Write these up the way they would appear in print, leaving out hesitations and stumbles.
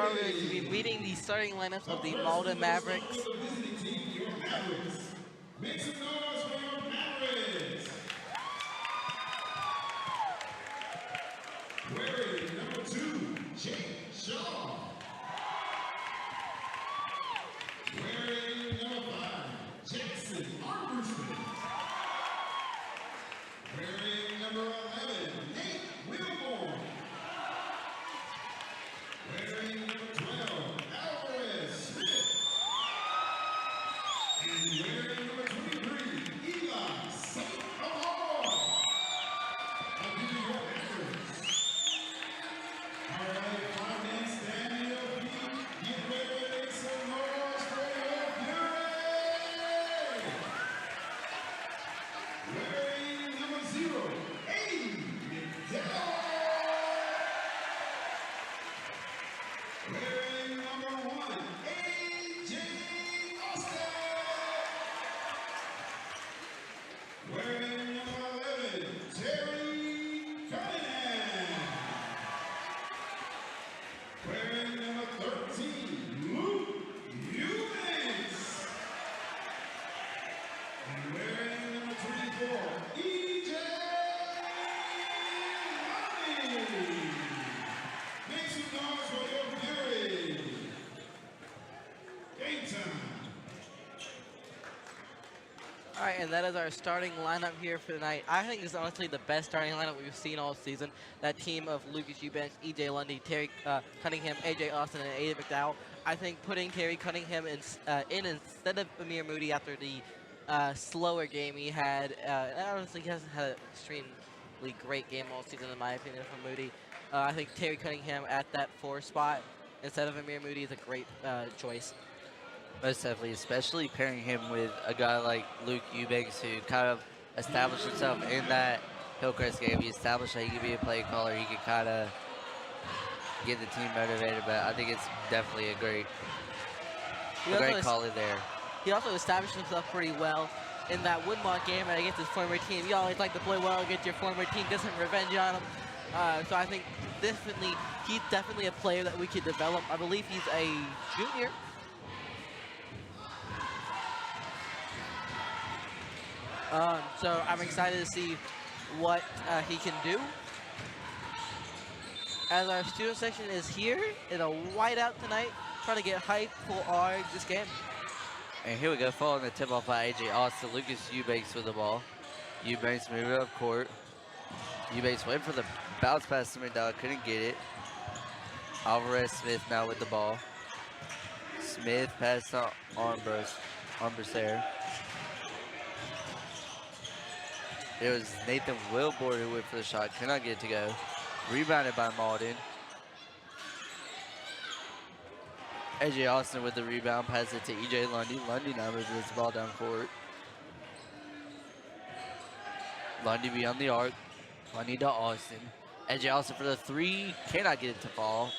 are we going to be meeting the starting lineups of the Mauldin Mavericks. Make some noise for your Mavericks. Wearing number 2, Jace Shaw. Wearing number 5, Jace Shaw. Wearing number 11, Nathan Wilbourne. Wearing number 12, Alverez Smith. And wearing number 23, Eli Saint-Amour. I'll give you your Mavericks. All right, 5 men stand to your feet. Get ready to make some noise for your Fury. Wearing number 0, wearing number 1, AJ Austin. Wearing number 11, Terry Cunningham. Wearing number 13, Luke Eubanks. And wearing number 24, EJ Lonnie. Make some noise for your Fury. Game time. All right, and that is our starting lineup here for the night. I think this is honestly the best starting lineup we've seen all season. That team of Lucas Eubanks, EJ Lundy, Terry Cunningham, AJ Austin, and Aiden McDowell. I think putting Terry Cunningham in instead of Amir Moody after the slower game he had, and honestly he hasn't had an extremely great game all season in my opinion from Moody. I think Terry Cunningham at that 4 spot instead of Amir Moody is a great choice. Most definitely, especially pairing him with a guy like Luke Eubanks, who kind of established himself in that Hillcrest game. He established that he could be a play caller. He could kind of get the team motivated, but I think it's definitely a great caller there. He also established himself pretty well in that Woodmont game against his former team. You always like to play well against your former team, get some revenge on him. So I think he's definitely a player that we could develop. I believe he's a junior. So I'm excited to see what he can do. As our student section is here in a whiteout tonight, trying to get hype for this game. And here we go, following the tip off by AJ Austin. Lucas Eubanks with the ball. Eubanks moving up court. Eubanks went for the bounce pass to McDowell, couldn't get it. Alverez Smith now with the ball. Smith passed on Armbrust there. It was Nathan Wilbourne who went for the shot, could not get it to go. Rebounded by Mauldin. AJ Austin with the rebound, passes it to EJ Lundy. Lundy now moves this ball down court. Lundy beyond the arc. Lundy to Austin. AJ Austin for the 3, cannot get it to fall.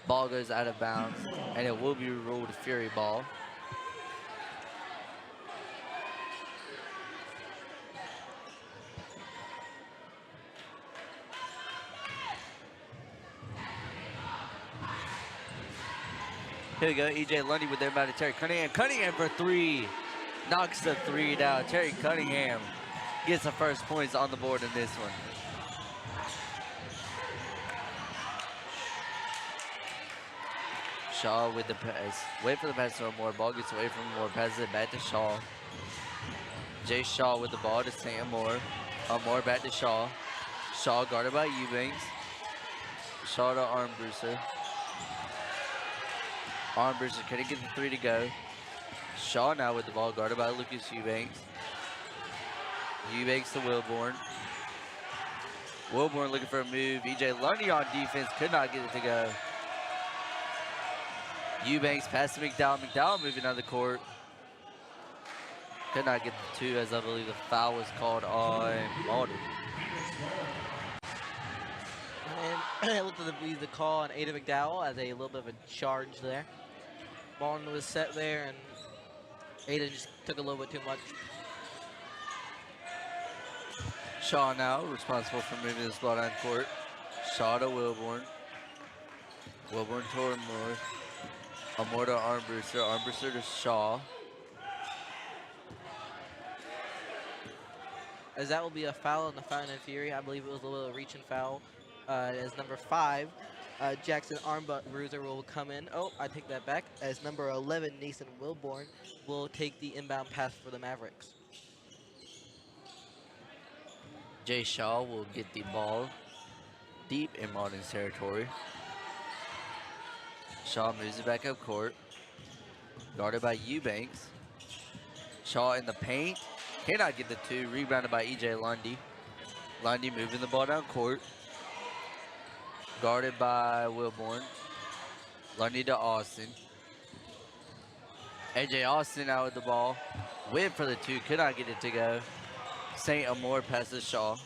Ball goes out of bounds, and it will be ruled a Fury ball. Here we go, EJ Lundy with their to Terry Cunningham. Cunningham for 3, knocks the 3 down. Terry Cunningham gets the first points on the board in this one. Shaw with the pass. Wait for the pass to Moore. Ball gets away from Moore. Passes it back to Shaw. Jace Shaw with the ball to Saint-Amour. Moore back to Shaw. Shaw guarded by Eubanks. Shaw to Armbruster. Armbruster couldn't get the 3 to go. Shaw now with the ball, guarded by Lucas Eubanks. Eubanks to Wilbourne. Wilbourne looking for a move. EJ Lundy on defense, could not get it to go. Eubanks pass to McDowell. McDowell moving on the court. Could not get the 2, as I believe the foul was called on Mauldin. And it looked like the call on Aiden McDowell as a little bit of a charge there. Mauldin was set there, and Aiden just took a little bit too much. Shaw now responsible for moving this ball down court. Shaw to Wilbourne. Wilbourne to Amour. Amour to Armbruster. Armbruster to Shaw. As that will be a foul on the Fountain and Fury. I believe it was a little reach and foul. As number 5, Jackson Armbruster will come in. Oh, I take that back. As number 11, Nathan Wilbourne will take the inbound pass for the Mavericks. Jace Shaw will get the ball deep in Mauldin's territory. Shaw moves it back up court. Guarded by Eubanks. Shaw in the paint. Cannot get the 2. Rebounded by EJ Lundy. Lundy moving the ball down court. Guarded by Wilbourne. Lundy to Austin. AJ Austin out with the ball. Win for the 2. Could not get it to go. Saint-Amour passes Shaw.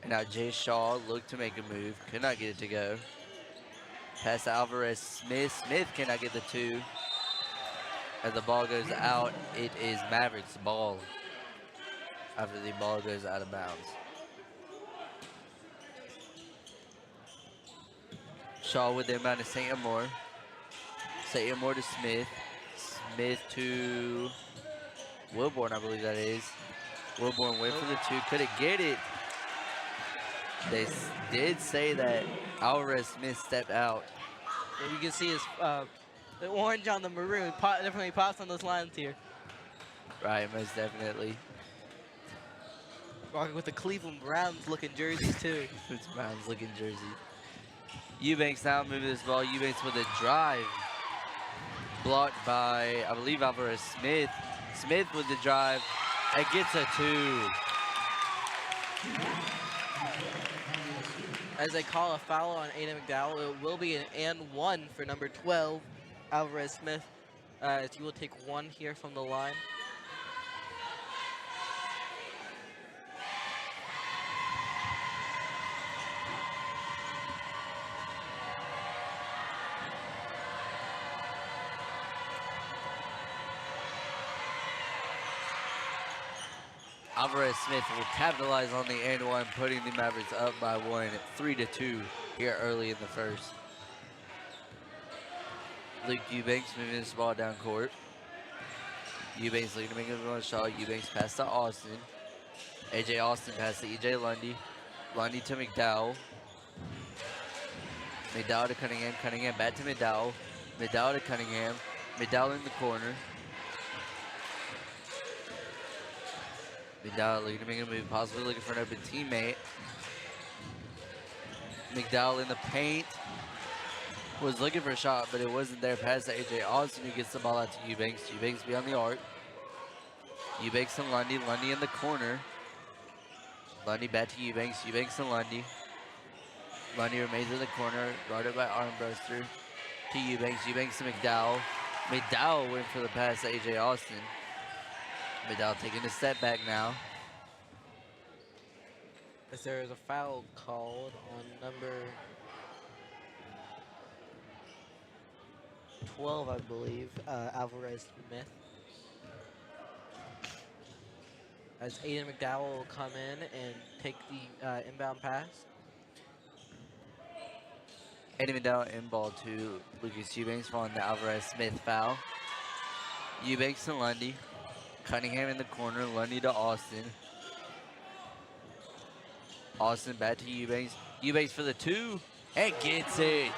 And now Jace Shaw looked to make a move. Could not get it to go. Pass to Alverez Smith. Smith cannot get the 2. As the ball goes out, it is Mavericks' ball. After the ball goes out of bounds. Shaw with the inbound to Saint-Amour. Saint-Amour to Smith. Smith to Wilbourne, I believe that is. Wilbourne went for the 2. Couldn't get it. They did say that Alverez Smith stepped out. And you can see his the orange on the maroon definitely pops on those lines here. Right, most definitely. Rocking with the Cleveland Browns looking jerseys too. It's Browns looking jersey. Eubanks now moving this ball. Eubanks with a drive. Blocked by, I believe, Alverez Smith. Smith with the drive and gets a 2. As they call a foul on Aiden McDowell, it will be an and 1 for number 12, Alverez Smith, as he will take 1 here from the line. Alverez Smith will capitalize on the and 1, putting the Mavericks up by 1, 3-2 here early in the first. Luke Eubanks moving this ball down court. Eubanks looking to make a run shot. Eubanks pass to Austin. AJ Austin pass to EJ Lundy. Lundy to McDowell. McDowell to Cunningham. Cunningham back to McDowell. McDowell to Cunningham. McDowell in the corner. McDowell looking to make a move, possibly looking for an open teammate. McDowell in the paint. Was looking for a shot, but it wasn't there. Pass to AJ Austin, who gets the ball out to Eubanks. Eubanks beyond the arc. Eubanks and Lundy. Lundy in the corner. Lundy back to Eubanks. Eubanks and Lundy. Lundy remains in the corner, guarded by Armbruster. To Eubanks. Eubanks to McDowell. McDowell went for the pass to AJ Austin. McDowell taking a step back now. As there is a foul called on number 12, I believe, Alverez Smith. As Aiden McDowell will come in and take the inbound pass. Aiden McDowell in ball to Lucas Eubanks following the Alverez Smith foul. Eubanks and Lundy. Cunningham in the corner, Lundy to Austin. Austin back to Eubanks. Eubanks for the 2 and gets it.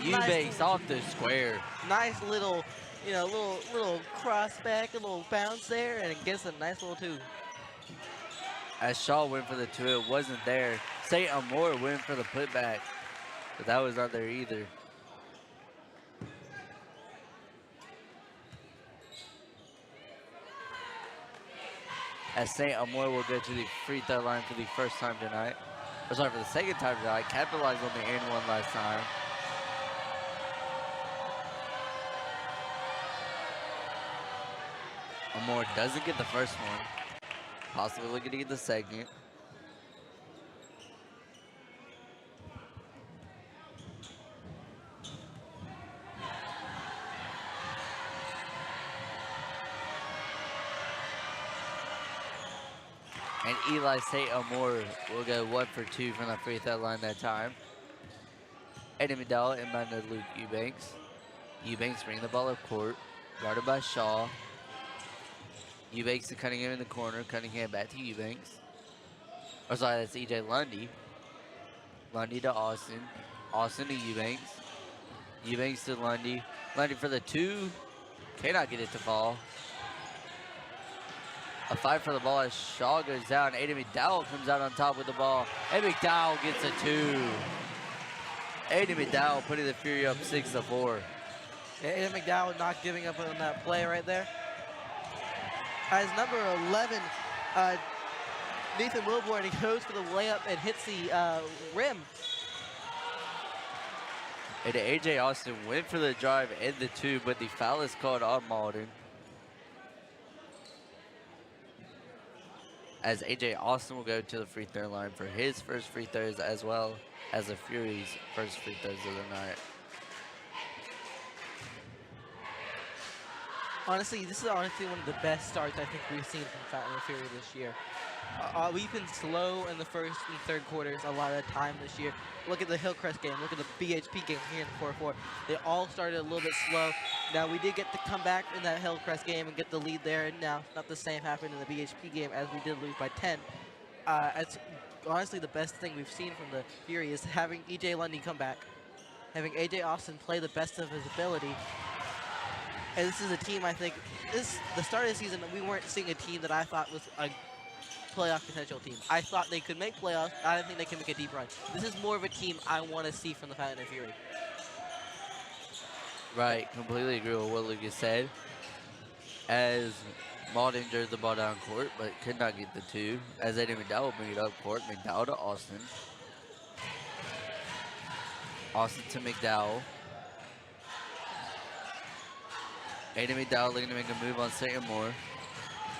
Eubanks off the square. Nice little, little cross back, a little bounce there, and it gets a nice little 2. As Shaw went for the 2, it wasn't there. Saint-Amour went for the putback, but that was not there either. As Saint-Amour will go to the free throw line for the first time tonight. Or sorry, for the second time tonight. Capitalized on the and 1 last time. Amour doesn't get the first one. Possibly looking to get the second. And Eli Saint-Amour will go 1 for 2 from the free throw line that time. Eddie McDowell inbound to Luke Eubanks. Eubanks bringing the ball up court, guarded by Shaw. Eubanks to Cunningham in the corner. Cunningham back to Eubanks. Or sorry, that's EJ Lundy. Lundy to Austin. Austin to Eubanks. Eubanks to Lundy. Lundy for the 2. Cannot get it to fall. A fight for the ball as Shaw goes down. Aiden McDowell comes out on top with the ball. And McDowell gets a 2. Aiden McDowell putting the Fury up 6-4. Aiden McDowell not giving up on that play right there. As number 11, Nathan Wilbourne, he goes for the layup and hits the rim. And AJ Austin went for the drive and the 2, but the foul is called on Mauldin. As AJ Austin will go to the free throw line for his first free throws, as well as the Fury's first free throws of the night. Honestly, this is honestly one of the best starts I think we've seen from Fountain Fury this year. We've been slow in the first and third quarters a lot of the time this year. Look at the Hillcrest game. Look at the BHP game here in the 4-4. They all started a little bit slow. Now, we did get to come back in that Hillcrest game and get the lead there. And now, not the same happened in the BHP game as we did lose by 10. It's honestly the best thing we've seen from the Fury is having EJ Lundy come back, having AJ Austin play the best of his ability. And this is a team, I think, the start of the season, we weren't seeing a team that I thought was a playoff potential team. I thought they could make playoffs. I didn't think they could make a deep run. This is more of a team I want to see from the Fountain and Fury. Right, completely agree with what Lucas said. As Mauldin drove the ball down court, but could not get the 2. As Eddie McDowell bring it up court, McDowell to Austin. Austin to McDowell. Eddie McDowell looking to make a move on Saint-Amour.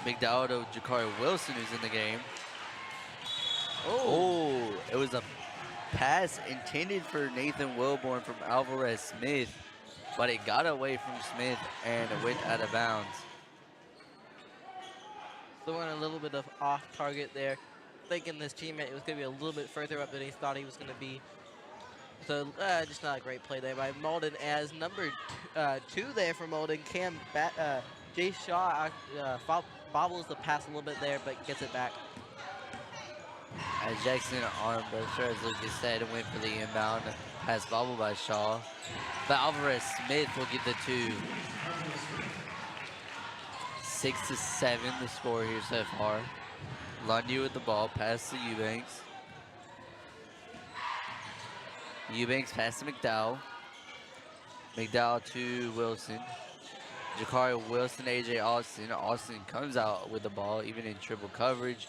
McDowell to Jakari Wilson, who's in the game. Oh, it was a pass intended for Nathan Wilbourne from Alverez Smith, but it got away from Smith and it went out of bounds. So we're on a little bit of off target there. Thinking this teammate was going to be a little bit further up than he thought he was going to be. So just not a great play there by Mauldin. As number 2 there for Mauldin, Jace Shaw bobbles the pass a little bit there, but gets it back. As Jackson Armbruster, as Lucas said, went for the inbound. Pass bobbled by Shaw. But Alverez Smith will get the 2. 6-7 the score here so far. Lundy with the ball, pass to Eubanks. Eubanks pass to McDowell. McDowell to Wilson. Jakari Wilson, AJ Austin. Austin comes out with the ball, even in triple coverage.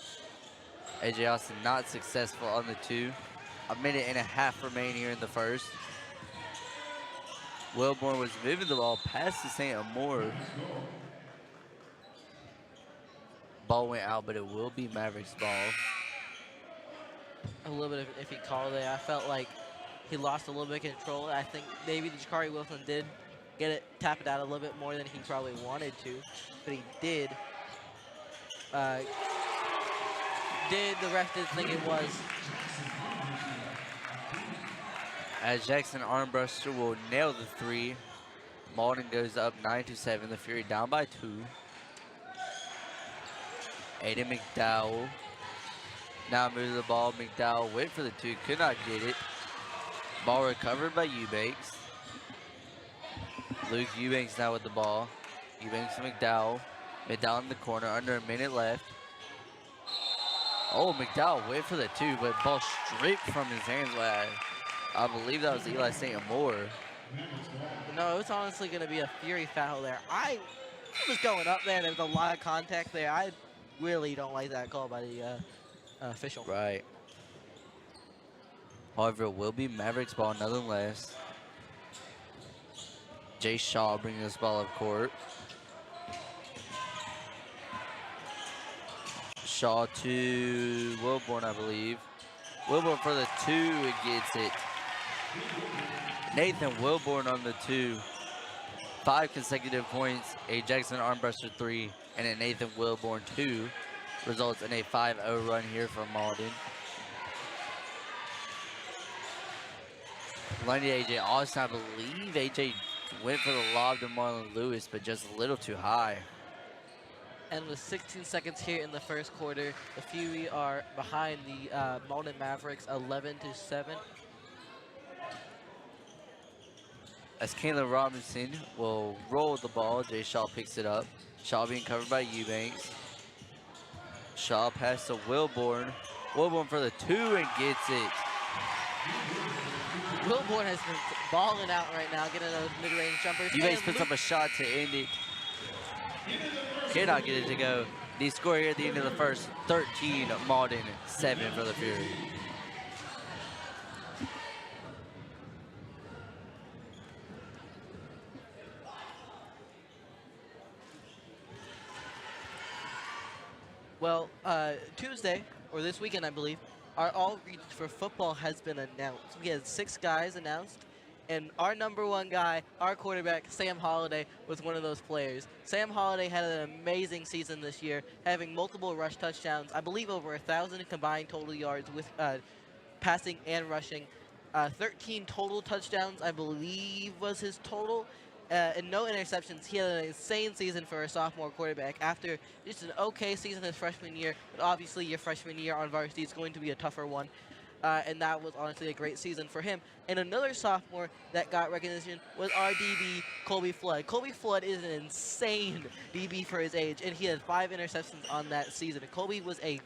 AJ Austin not successful on the 2. A minute and a half remain here in the first. Wilbourne was moving the ball past to Saint-Amour. Ball went out, but it will be Mavericks ball. A little bit of an iffy call there. I felt like he lost a little bit of control. I think maybe the Jakari Wilson did tap it out a little bit more than he probably wanted to, but he did. The ref did think it was. As Jackson Armbruster will nail the 3. Mauldin goes up 9-7. The Fury down by 2. Aiden McDowell now moves the ball. McDowell went for the 2, could not get it. Ball recovered by Eubanks. Luke Eubanks now with the ball. Eubanks to McDowell. McDowell in the corner, under a minute left. Oh, McDowell went for the 2, but ball stripped from his hands. I believe that was Eli Saint-Amour. No, it's honestly going to be a Fury foul there. I was going up there. There was a lot of contact there. I really don't like that call by the official. Right. However, it will be Mavericks ball nonetheless. Jace Shaw bringing this ball up court. Shaw to Wilbourne, I believe. Wilbourne for the 2, it gets it. Nathan Wilbourne on the 2. 5 consecutive points, a Jackson Armbruster 3, and a Nathan Wilbourne 2. results in a 5-0 run here for Mauldin. Lundy AJ Austin, I believe AJ went for the lob to Marlon Lewis, but just a little too high. And with 16 seconds here in the first quarter, the Fury are behind the Mauldin Mavericks 11-7. As Kayla Robinson will roll the ball, Jace Shaw picks it up. Shaw being covered by Eubanks. Shaw pass to Wilbourne. Wilbourne for the 2 and gets it. Wilbourne has been balling out right now, getting those mid-range jumpers. Eubanks puts up a shot to end it. Cannot get it to go. The score here at the end of the first, 13, Mauldin 7 for the Fury. Well, Tuesday, or this weekend, I believe, our all regions for football has been announced. We had 6 guys announced, and our #1 guy, our quarterback, Sam Holiday, was one of those players. Sam Holiday had an amazing season this year, having multiple rush touchdowns, I believe over 1,000 combined total yards with passing and rushing. 13 total touchdowns, I believe, was his total. And no interceptions. He had an insane season for a sophomore quarterback after just an okay season his freshman year. But obviously, your freshman year on varsity is going to be a tougher one. And that was honestly a great season for him. And another sophomore that got recognition was our DB, Colby Flood. Colby Flood is an insane DB for his age, and he had 5 interceptions on that season. Colby was a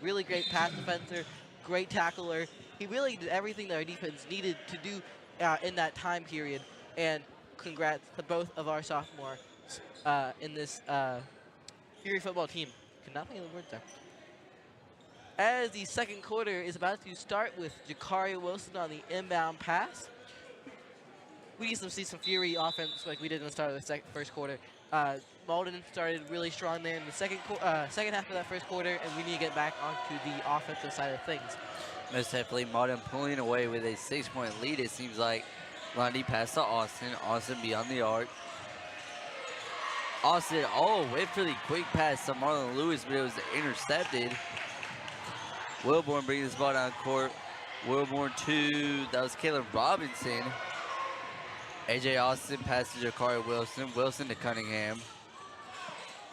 really great pass defender, great tackler. He really did everything that our defense needed to do in that time period. And congrats to both of our sophomores in this Fury football team. Could not think of the words there. As the second quarter is about to start with Jakari Wilson on the inbound pass. We need to see some Fury offense like we did in the start of the first quarter. Mauldin started really strong there in the second half of that first quarter, and we need to get back onto the offensive side of things. Most definitely, Mauldin pulling away with a 6-point lead, it seems like. Lundy pass to Austin. Austin beyond the arc. Austin, wait for the quick pass to Marlon Lewis, but it was intercepted. Wilbourne brings this ball down court. Wilbourne 2, that was Caleb Robinson. AJ Austin passes to Jakari Wilson. Wilson to Cunningham.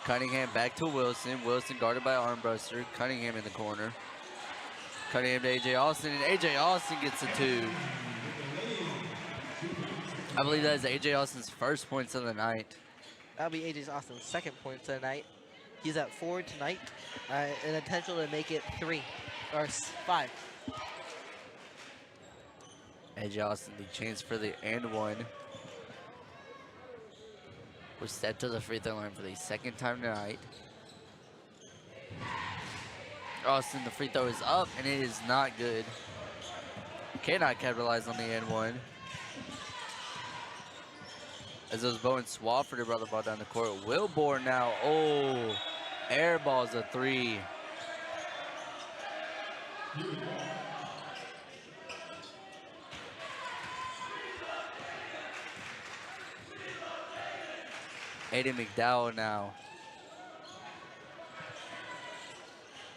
Cunningham back to Wilson. Wilson guarded by Armbruster. Cunningham in the corner. Cunningham to AJ Austin, and AJ Austin gets a 2. I believe that is AJ Austin's first points of the night. That'll be AJ Austin's second points of the night. He's at 4 tonight, and the potential to make it 3 or 5. AJ Austin, the chance for the and 1. We're set to the free throw line for the second time tonight. Austin, the free throw is up, and it is not good. Cannot capitalize on the and 1. As those Bowen Swafford brought the ball down the court. Wilbourne now, air balls a 3. Aiden McDowell now.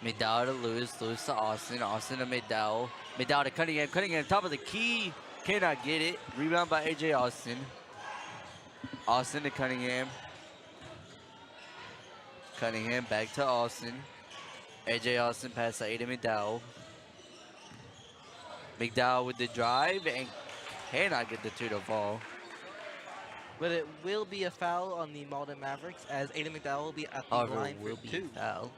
McDowell to Lewis, Lewis to Austin, Austin to McDowell. McDowell to Cunningham, Cunningham top of the key. Cannot get it. Rebound by AJ Austin. Austin to Cunningham. Cunningham back to Austin. AJ Austin pass to Aiden McDowell. McDowell with the drive and cannot get the 2 to fall. But it will be a foul on the Mauldin Mavericks as Aiden McDowell will be at the line for 2. Foul.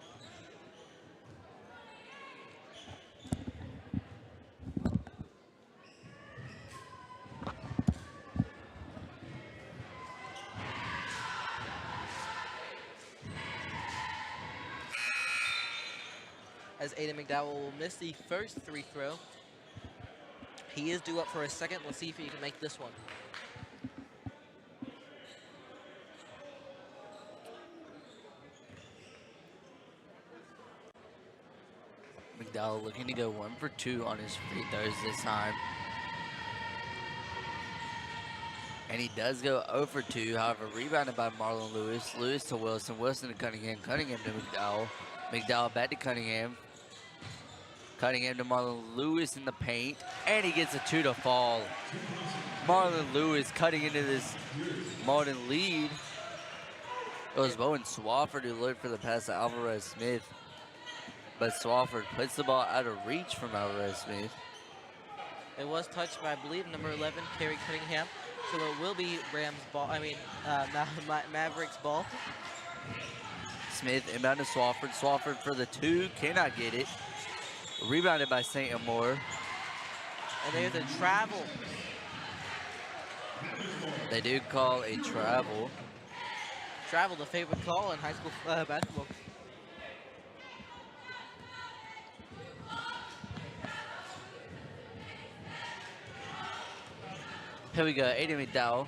As Aiden McDowell will miss the first free throw. He is due up for a second. Let's see if he can make this one. McDowell looking to go 1 for 2 on his free throws this time. And he does go 0 for 2, however, rebounded by Marlon Lewis. Lewis to Wilson, Wilson to Cunningham, Cunningham to McDowell. McDowell back to Cunningham. Cunningham to Marlon Lewis in the paint. And he gets a 2 to fall. Marlon Lewis cutting into this Mauldin lead. It was Bowen Swafford who looked for the pass to Alverez Smith. But Swafford puts the ball out of reach from Alverez Smith. It was touched by, I believe, number 11, Terry Cunningham. So it will be Rams ball, Mavericks ball. Smith inbound to Swafford. Swafford for the 2, cannot get it. Rebounded by Saint-Amour. And there's a travel. They do call a travel. Travel, the favorite call in high school basketball. Here we go, Aiden McDowell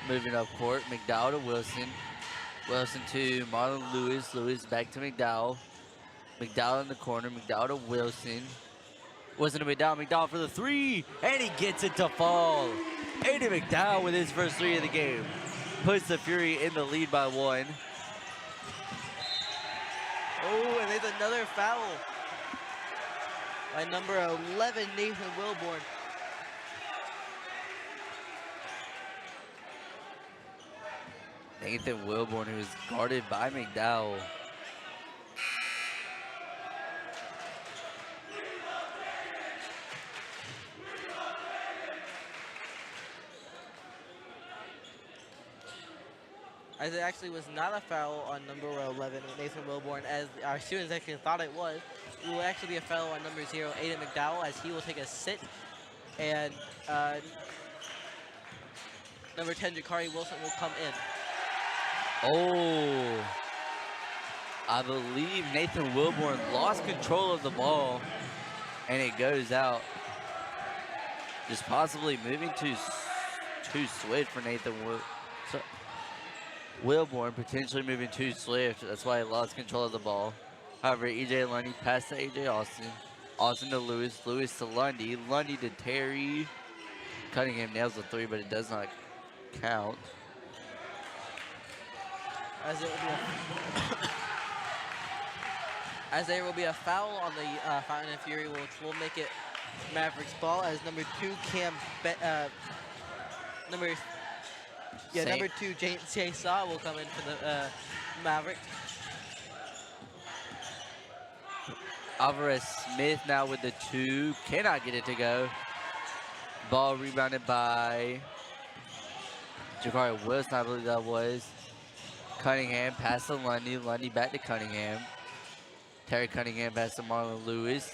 moving up court. McDowell to Wilson. Wilson to Marlon Lewis. Lewis back to McDowell. McDowell in the corner. McDowell to Wilson. Wilson to McDowell. McDowell for the 3. And he gets it to fall. Aiden McDowell with his first 3 of the game. Puts the Fury in the lead by 1. Oh, and there's another foul by number 11, Nathan Wilbourne. Nathan Wilbourne, who is guarded by McDowell. As it actually was not a foul on number 11, Nathan Wilbourne, as our students actually thought it was. It will actually be a foul on number 0, Aiden McDowell, as he will take a sit. And number 10, Jakari Wilson, will come in. Oh, I believe Nathan Wilbourne lost control of the ball, and it goes out. Just possibly moving too swift for Nathan Wilbourne, potentially moving too swift. That's why he lost control of the ball. However, EJ Lundy passed to AJ Austin. Austin to Lewis. Lewis to Lundy. Lundy to Terry. Cunningham nails the 3, but it does not count. As there will be a foul on the Fountain Inn Fury, which will make it Mavericks ball, as number 2 number 2 Jace Shaw will come in for the Mavericks. Alverez Smith now with the 2, cannot get it to go. Ball rebounded by Jakari Wilson, I believe that was. Cunningham pass to Lundy. Lundy back to Cunningham. Terry Cunningham pass to Marlon Lewis.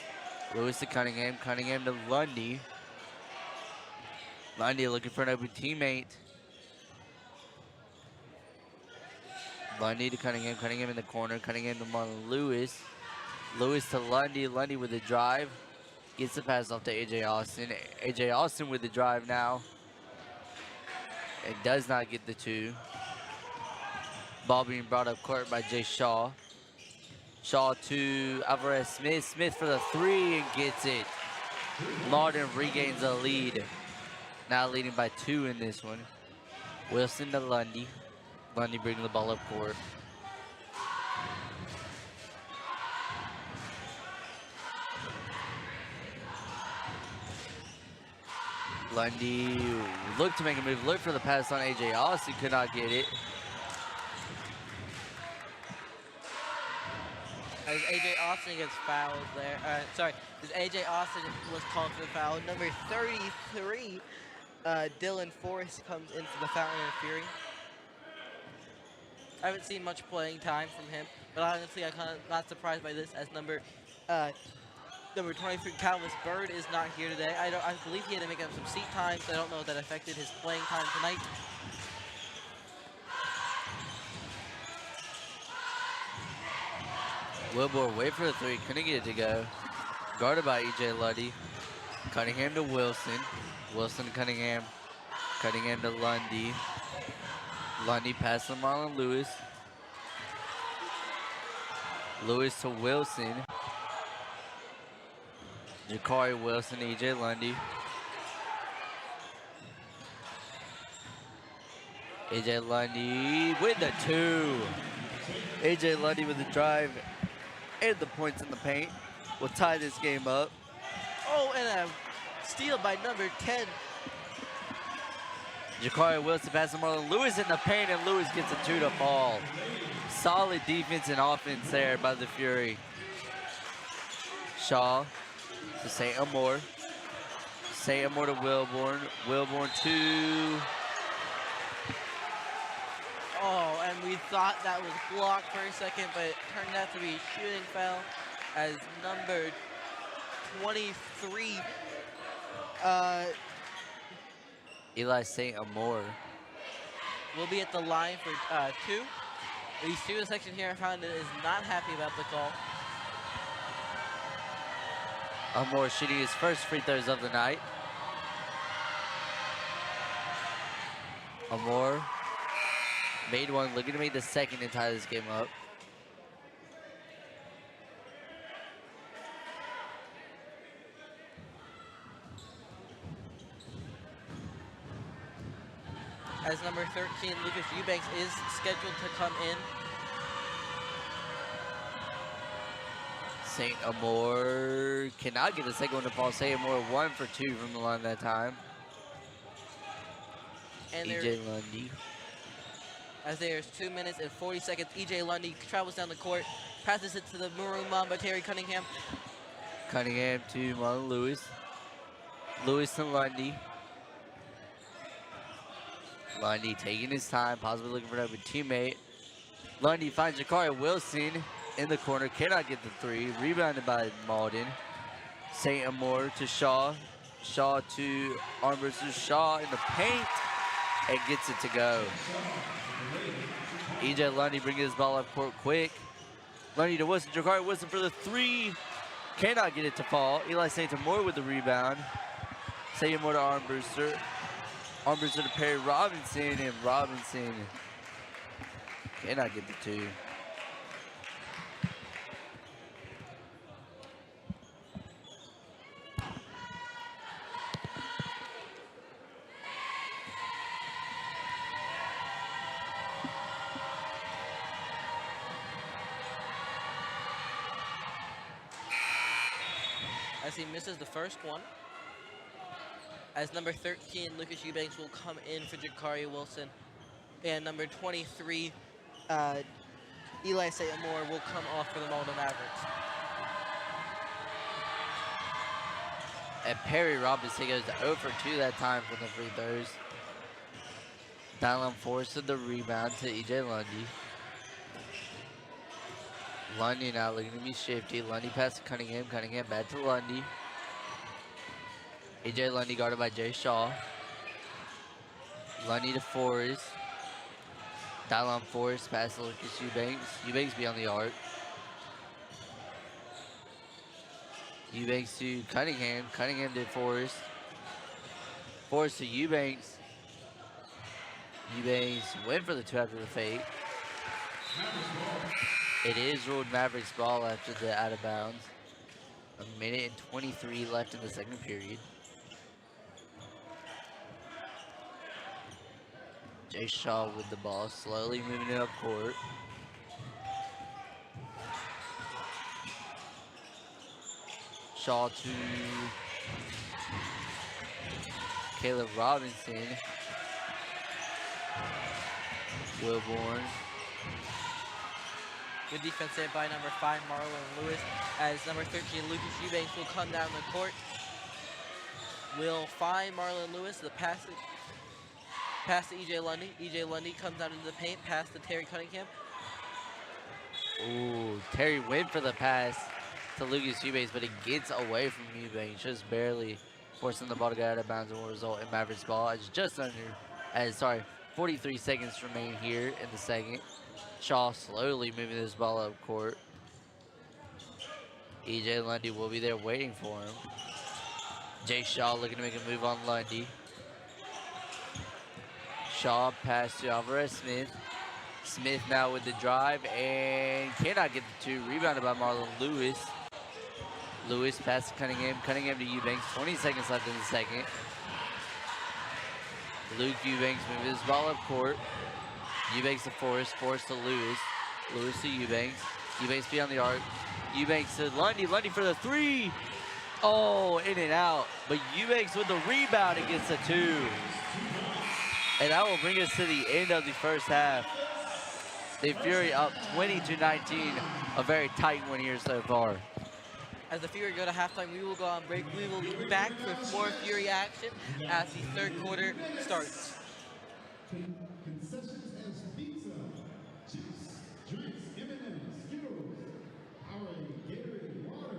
Lewis to Cunningham. Cunningham to Lundy. Lundy looking for an open teammate. Lundy to Cunningham. Cunningham in the corner. Cunningham to Marlon Lewis. Lewis to Lundy. Lundy with the drive. Gets the pass off to AJ Austin. AJ Austin with the drive now. It does not get the 2. Ball being brought up court by Jace Shaw. Shaw to Alverez Smith. Smith for the 3 and gets it. Mauldin regains a lead. Now leading by 2 in this one. Wilson to Lundy. Lundy bringing the ball up court. Lundy looked to make a move. Looked for the pass on AJ Austin. Could not get it. As AJ Austin gets fouled there. As AJ Austin was called for the foul. Number 33, Dylan Forrest comes into the Fountain Inn Fury. I haven't seen much playing time from him, but honestly, I'm kind of not surprised by this, as number 23, Calvis Bird, is not here today. I believe he had to make up some seat time, so I don't know if that affected his playing time tonight. Wilbourne wait for the 3, couldn't get it to go. Guarded by EJ Lundy. Cunningham to Wilson. Wilson to Cunningham. Cunningham to Lundy. Lundy pass to Marlon Lewis. Lewis to Wilson. Jakari Wilson to EJ Lundy. AJ Lundy with the 2. AJ Lundy with the drive and the points in the paint will tie this game up. Oh, and a steal by number 10. Jakari Wilson passing Marlon Lewis in the paint, and Lewis gets a 2 to fall. Solid defense and offense there by the Fury. Shaw to Saint-Amour. Saint-Amour to Wilbourne. Wilbourne to... Oh, and we thought that was blocked for a second, but it turned out to be a shooting foul as number 23, Eli Saint-Amour. will be at the line for 2. The student section here in Fountain is not happy about the call. Amour shooting his first free throws of the night. Amour made one, looking to make the second and tie this game up. As number 13, Lucas Eubanks, is scheduled to come in. Saint-Amour cannot get the second one to fall. Saint-Amour 1 for 2 from the line that time. And EJ Lundy. as there's 2 minutes and 40 seconds, EJ Lundy travels down the court, passes it to the Maroon Mamba, Terry Cunningham. Cunningham to Marlon Lewis. Lewis to Lundy. Lundy taking his time, possibly looking for another teammate. Lundy finds Jakari Wilson in the corner, cannot get the 3. Rebounded by Mauldin. Saint-Amour to Shaw. Shaw to Alverez Smith. Shaw in the paint and gets it to go. EJ Lundy bringing his ball up court quick. Lundy to Wilson. Jakari Wilson for the 3. Cannot get it to fall. Eli Saint-Amour with the rebound. Saint-Amour to Armbruster. Armbruster to Perry Robinson, and Robinson cannot get the 2. As he misses the first one. As number 13, Lucas Eubanks will come in for Jakari Wilson. And number 23, Eli Saint-Amour will come off for the Mauldin Mavericks. And Perry Robinson goes 0 for 2 that time from the free throws. Dylan forced the rebound to EJ Lundy. Lundy now looking to be shifty. Lundy pass to Cunningham. Cunningham back to Lundy. AJ Lundy guarded by Jace Shaw. Lundy to Forrest. Dylan Forrest pass to Lucas Eubanks. Eubanks beyond the arc. Eubanks to Cunningham. Cunningham to Forrest. Forrest to Eubanks. Eubanks went for the 2 after the fake. It is ruled Mavericks ball after the out of bounds. 1:23 left in the second period. Jace Shaw with the ball, slowly moving it up court. Shaw to Caleb Robinson. Wilbourne. Good defense there by number 5, Marlon Lewis. As number 13, Lucas Eubanks will come down the court. Will find Marlon Lewis, the pass to EJ Lundy. EJ Lundy comes out into the paint, pass to Terry Cunningham. Ooh, Terry went for the pass to Lucas Eubanks, but it gets away from Eubanks, just barely forcing the ball to get out of bounds and will result in Mavericks ball. It's just under, 43 seconds remain here in the second. Shaw slowly moving this ball up court. EJ Lundy will be there waiting for him. Jace Shaw looking to make a move on Lundy. Shaw pass to Alverez Smith. Smith now with the drive and cannot get the 2. Rebounded by Marlon Lewis. Lewis pass to Cunningham. Cunningham to Eubanks. 20 seconds left in the second. Luke Eubanks moving his ball up court. Eubanks to Forrest. Forrest to Lewis. Lewis to Eubanks. Eubanks beyond the arc. Eubanks to Lundy. Lundy for the three. Oh, in and out. But Eubanks with the rebound against the two. And that will bring us to the end of the first half. The Fury up 20-19. A very tight one here so far. As the Fury go to halftime, we will go on break. We will be back with more Fury action as the third quarter starts. Concessions as pizza, chips, drinks, M&M's, Skittles, Powerade, Gatorade, water.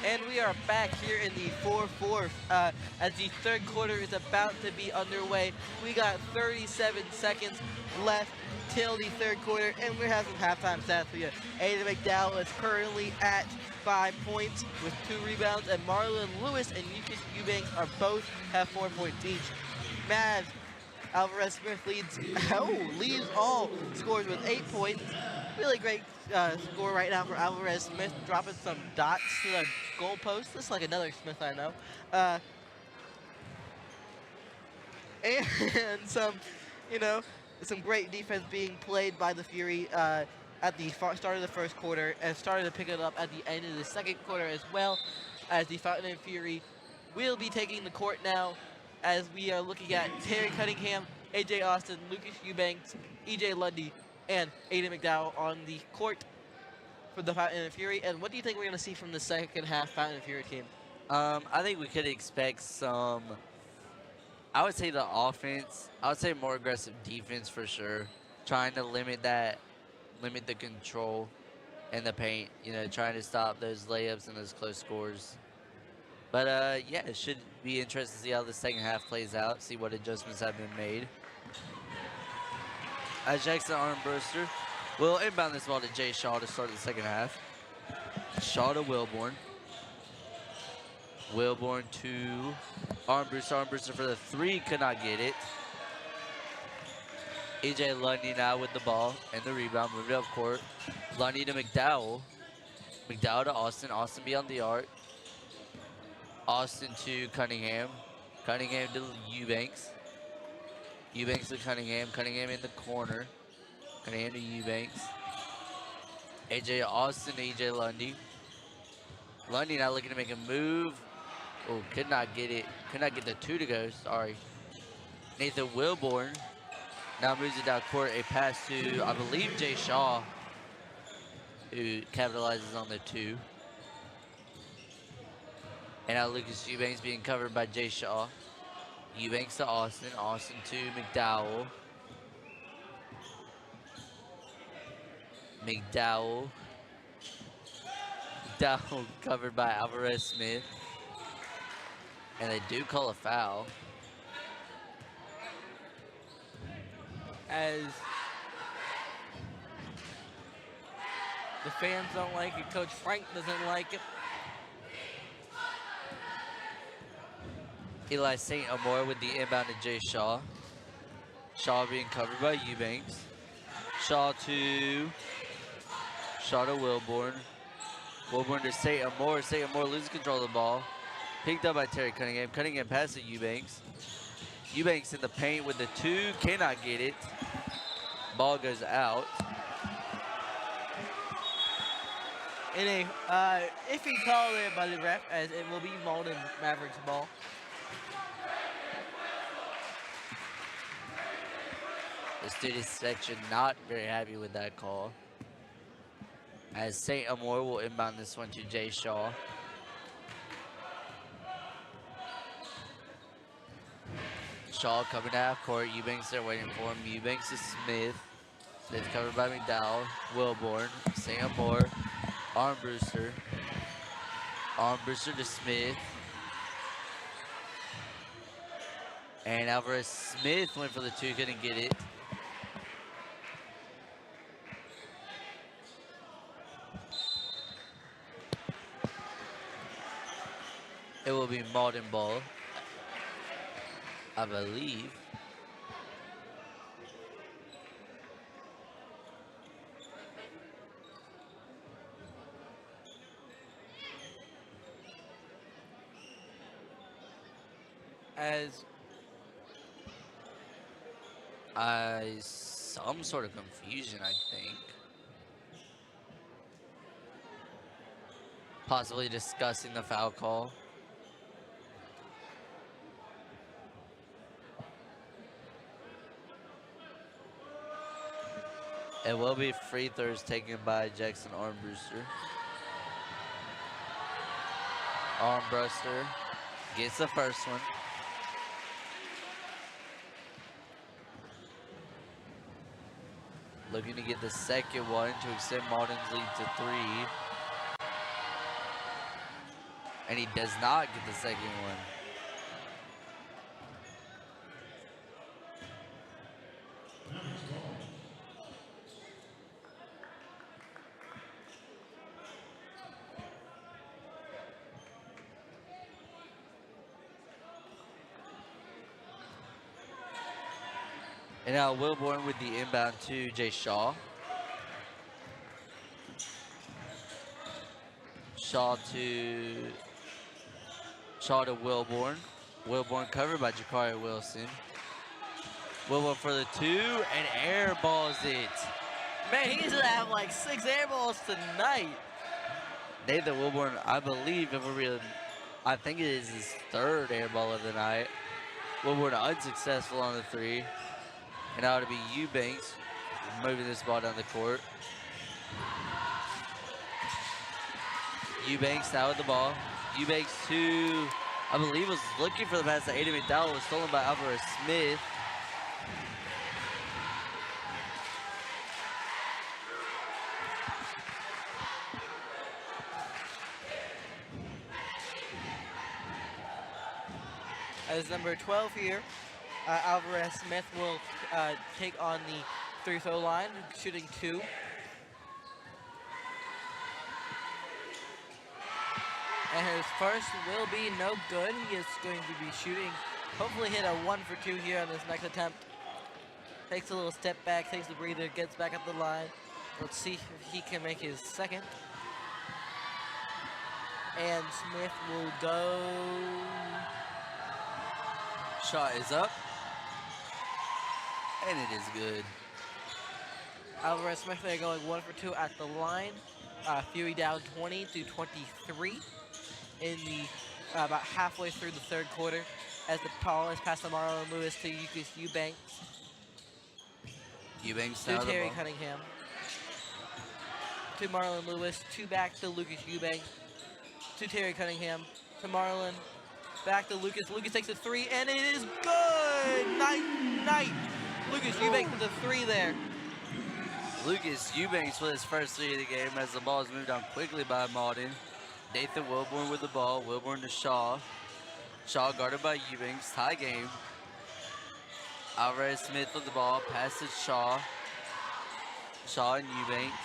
And we are back here in the 4-4 as the third quarter is about to be underway. We got 37 seconds left till the third quarter, and we're having halftime stats for you. Aiden McDowell is currently at 5 points with 2 rebounds, and Marlon Lewis and Lucas Eubanks are both have 4 points each. Mavs, Alverez Smith leads all scores with 8 points. Really great score right now for Alverez Smith, dropping some dots to the goalpost. This is like another Smith I know. And some, some great defense being played by the Fury at the start of the first quarter, and started to pick it up at the end of the second quarter as well, as the Fountain Inn Fury will be taking the court now, as we are looking at Terry Cunningham, AJ Austin, Lucas Eubanks, EJ Lundy, and Aiden McDowell on the court for the Fountain Inn Fury. And what do you think we're going to see from the second half Fountain Inn Fury team? I think we could expect some, I would say the offense, I would say more aggressive defense for sure. Trying to limit the control in the paint, trying to stop those layups and those close scores. But yeah, it should be interesting to see how the second half plays out, see what adjustments have been made. As Jackson Armbruster will inbound this ball to Jace Shaw to start the second half. Shaw to Wilbourne. Wilbourne to Armbruster. Armbruster for the 3, could not get it. EJ Lundy now with the ball and the rebound, moved up court. Lundy to McDowell. McDowell to Austin. Austin beyond the arc. Austin to Cunningham. Cunningham to Eubanks. Eubanks to Cunningham. Cunningham in the corner. Cunningham to Eubanks. AJ Austin to EJ Lundy. Lundy now looking to make a move. Oh, could not get it. Could not get the 2 to go. Sorry. Nathan Wilbourne now moves it down court. A pass to, I believe, Jace Shaw, who capitalizes on the 2. And now Lucas Eubanks being covered by Jace Shaw. Eubanks to Austin. Austin to McDowell. McDowell covered by Alverez Smith. And they do call a foul. As the fans don't like it, Coach Frank doesn't like it. Eli Saint-Amour with the inbound to Jace Shaw. Shaw being covered by Eubanks. Shaw to Wilbourne. Wilbourne to Saint-Amour. Saint-Amour loses control of the ball. Picked up by Terry Cunningham. Cunningham passes to Eubanks. Eubanks in the paint with the 2. Cannot get it. Ball goes out. In a iffy call there by the ref, as it will be Mauldin Mavericks ball. The student section not very happy with that call, as Saint-Amour will inbound this one to Jace Shaw. Shaw coming to half court. Eubanks there waiting for him. Eubanks to Smith. Smith covered by McDowell. Wilbourne. Saint-Amour. Armbruster. Armbruster to Smith. And Alverez Smith went for the 2, couldn't get it. It will be Mauldin ball, I believe. As some sort of confusion, I think. Possibly discussing the foul call. It will be free throws taken by Jackson Armbruster. Armbruster gets the first one. Looking to get the second one to extend Mauldin's lead to 3. And he does not get the second one. And now Wilbourne with the inbound to Jace Shaw. Shaw to Wilbourne. Wilbourne covered by Jakari Wilson. Wilbourne for the 2 and air balls it. Man, he's gonna have like 6 air balls tonight. Nathan Wilbourne, I believe, I think it is his 3rd air ball of the night. Wilbourne unsuccessful on the 3. And now it'll be Eubanks moving this ball down the court. Eubanks now with the ball. Eubanks who I believe was looking for the pass that Aiden McDowell was stolen by Alverez Smith. As number 12 here, Alverez Smith will take on the free throw line, shooting 2. And his first will be no good. He is going to be shooting, hopefully hit a 1 for 2 here on this next attempt. Takes a little step back, takes a breather, gets back up the line. Let's see if he can make his second. And Smith will go. Shot is up. And it is good. Alverez Smith, they're going 1 for 2 at the line. Fury down 20-23 in the about halfway through the 3rd quarter, as the ball is passed to Marlon Lewis to Eubanks. Eubanks To now the Terry ball. Cunningham. To Marlon Lewis. 2 back to Lucas Eubanks. To Terry Cunningham. To Marlon. Back to Lucas. Lucas takes a 3, and it is good! Night! Lucas Eubanks with a 3 there. Lucas Eubanks with his first 3 of the game as the ball is moved on quickly by Mauldin. Nathan Wilbourne with the ball. Wilbourne to Shaw. Shaw guarded by Eubanks. Tie game. Alverez Smith with the ball. Passes Shaw. Shaw and Eubanks.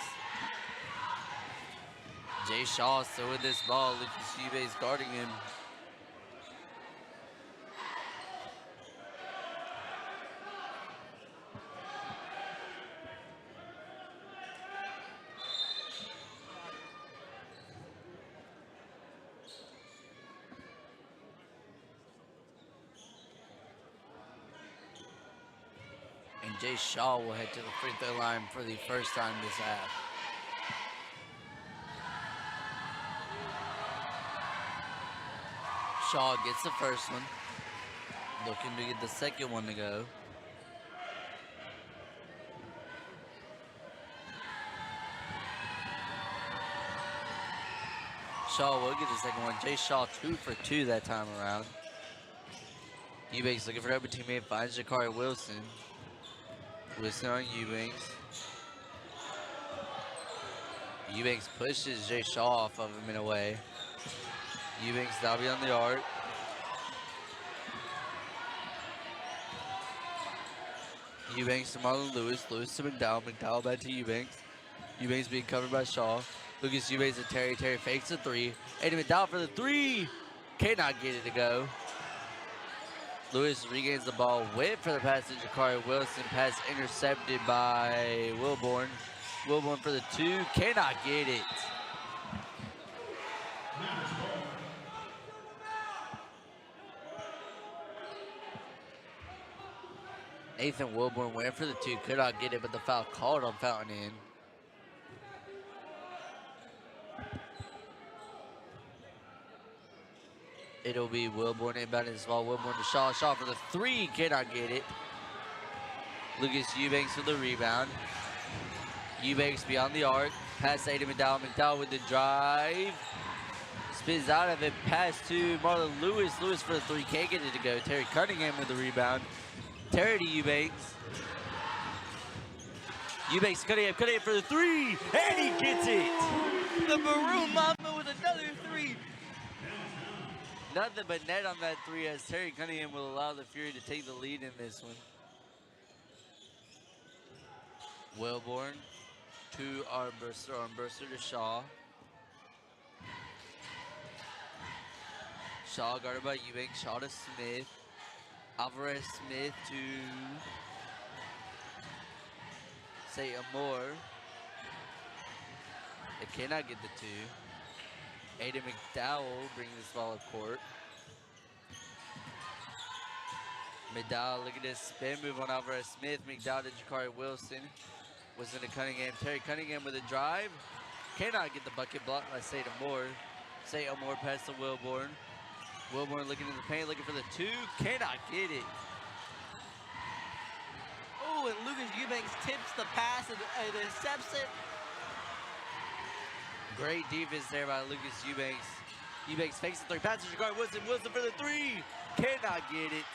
Jace Shaw still with this ball. Lucas Eubanks guarding him. And Jace Shaw will head to the free throw line for the first time this half. Shaw gets the first one. Looking to get the second one to go. Shaw will get the second one. Jace Shaw 2 for 2 that time around. Eubanks looking for open teammate, finds Jakari Wilson. Wilson on Eubanks. Eubanks pushes Jace Shaw off of him in a way. Eubanks now beyond the arc. Eubanks to Marlon Lewis. Lewis to McDowell. McDowell back to Eubanks. Eubanks being covered by Shaw. Lucas Eubanks and Terry. Terry fakes the 3. Aiden McDowell for the 3. Cannot get it to go. Lewis regains the ball. Wait for the pass to Jakari Wilson. Pass intercepted by Wilbourne. Wilbourne for the 2. Cannot get it. Nathan Wilbourne went for the 2. Could not get it, but the foul called on Fountain Inn. It'll be Wilbourne inbounding this ball. Wilbourne to Shaw. Shaw for the 3. Cannot get it. Lucas Eubanks with the rebound. Eubanks beyond the arc. Pass to Aiden McDowell. McDowell with the drive. Spins out of it. Pass to Marlon Lewis. Lewis for the 3. Can't get it to go. Terry Cunningham with the rebound. Terry to Eubanks. Eubanks Cunningham for the 3. And he gets it. The Maroon Mamba with another 3. Nothing but net on that three as Terry Cunningham will allow the Fury to take the lead in this one. Wilbourne to Armbruster to Shaw. Shaw guarded by Eubanks, Shaw to Smith. Alverez Smith to Saint-Amour. They cannot get the two. Aiden McDowell bringing this ball up court. McDowell, look at this spin move on Alverez Smith. McDowell to Jakari Wilson. Wilson to Cunningham. Terry Cunningham with a drive. Cannot get the bucket blocked by Saint-Amour. Saint-Amour pass to Wilbourne. Wilbourne looking in the paint, looking for the two. Cannot get it. Oh, and Lucas Eubanks tips the pass and intercepts it. Great defense there by Lucas Eubanks. Eubanks fakes the three. Passes to Jakari Wilson. Wilson for the three. Cannot get it.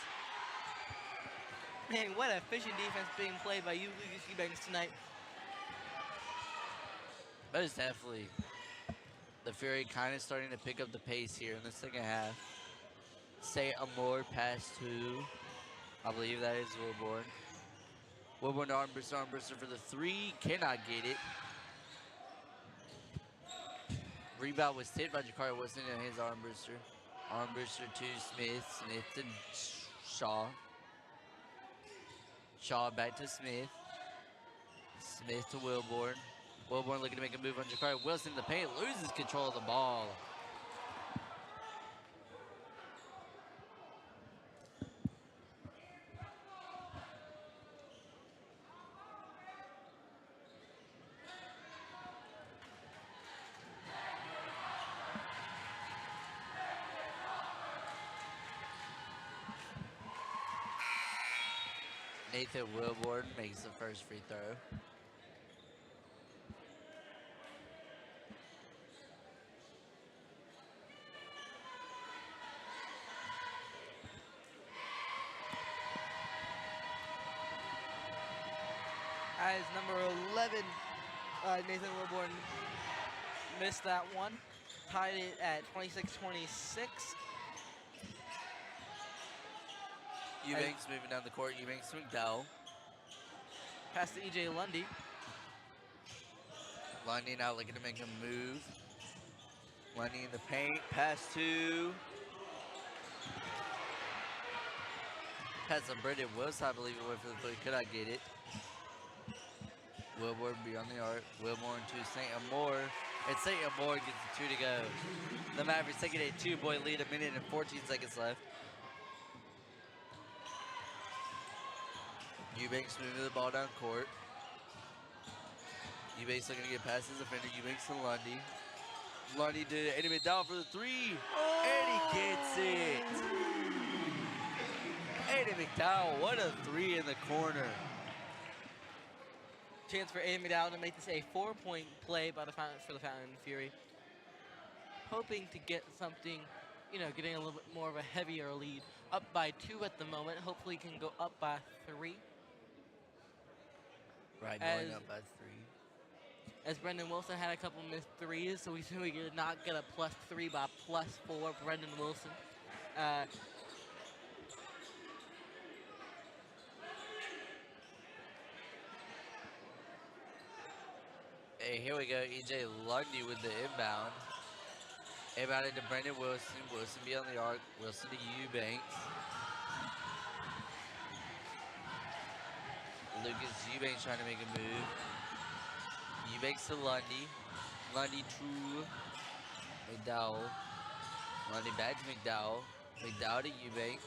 Man, what efficient defense being played by you, Lucas Eubanks, tonight. That is definitely the Fury kind of starting to pick up the pace here in the second half. Saint-Amour pass to, I believe that is Wilbourne. Wilbourne to Armbruster for the three. Cannot get it. Rebound was tipped by Jakari Wilson and his Armbruster. Armbruster to Smith. Smith to Shaw. Shaw back to Smith. Smith to Wilbourne. Wilbourne looking to make a move on Jakari Wilson in the paint. Loses control of the ball. Nathan Wilbourne makes the first free throw. As number 11, Nathan Wilbourne missed that one. Tied it at 26-26. Eubanks moving down the court. Eubanks to McDowell. Pass to E.J. Lundy. Lundy now looking to make a move. Lundy in the paint. Pass to... Pass to Brendan Wilson, I believe it went for the three. Could I get it? Wilbourne beyond the arc. Wilbourne to Saint-Amour. And Saint-Amour gets the two to go. The Mavericks taking a two-point lead, 1 minute and 14 seconds left. Eubanks moving the ball down court. Eubanks looking to get past his defender. Eubanks to Lundy. Lundy to Eddie McDowell for the three. And he gets it. Eddie McDowell, what a three in the corner. Chance for Aiden McDowell to make this a 4-point play by the for the Fountain Fury. Hoping to get something, you know, getting a little bit more of a heavier lead. Up by 2 at the moment. Hopefully can go up by 3. Right, going up by 3. As Brendan Wilson had a couple missed threes, so we did not get a +3 by +4. Brendan Wilson. Hey, here we go. E.J. Lundy with the inbound. Inbounded to Brendan Wilson. Wilson beyond the arc. Wilson to Eubanks. Lucas Eubanks trying to make a move. Eubanks to Lundy. Lundy to McDowell. Lundy back to McDowell. McDowell to Eubanks.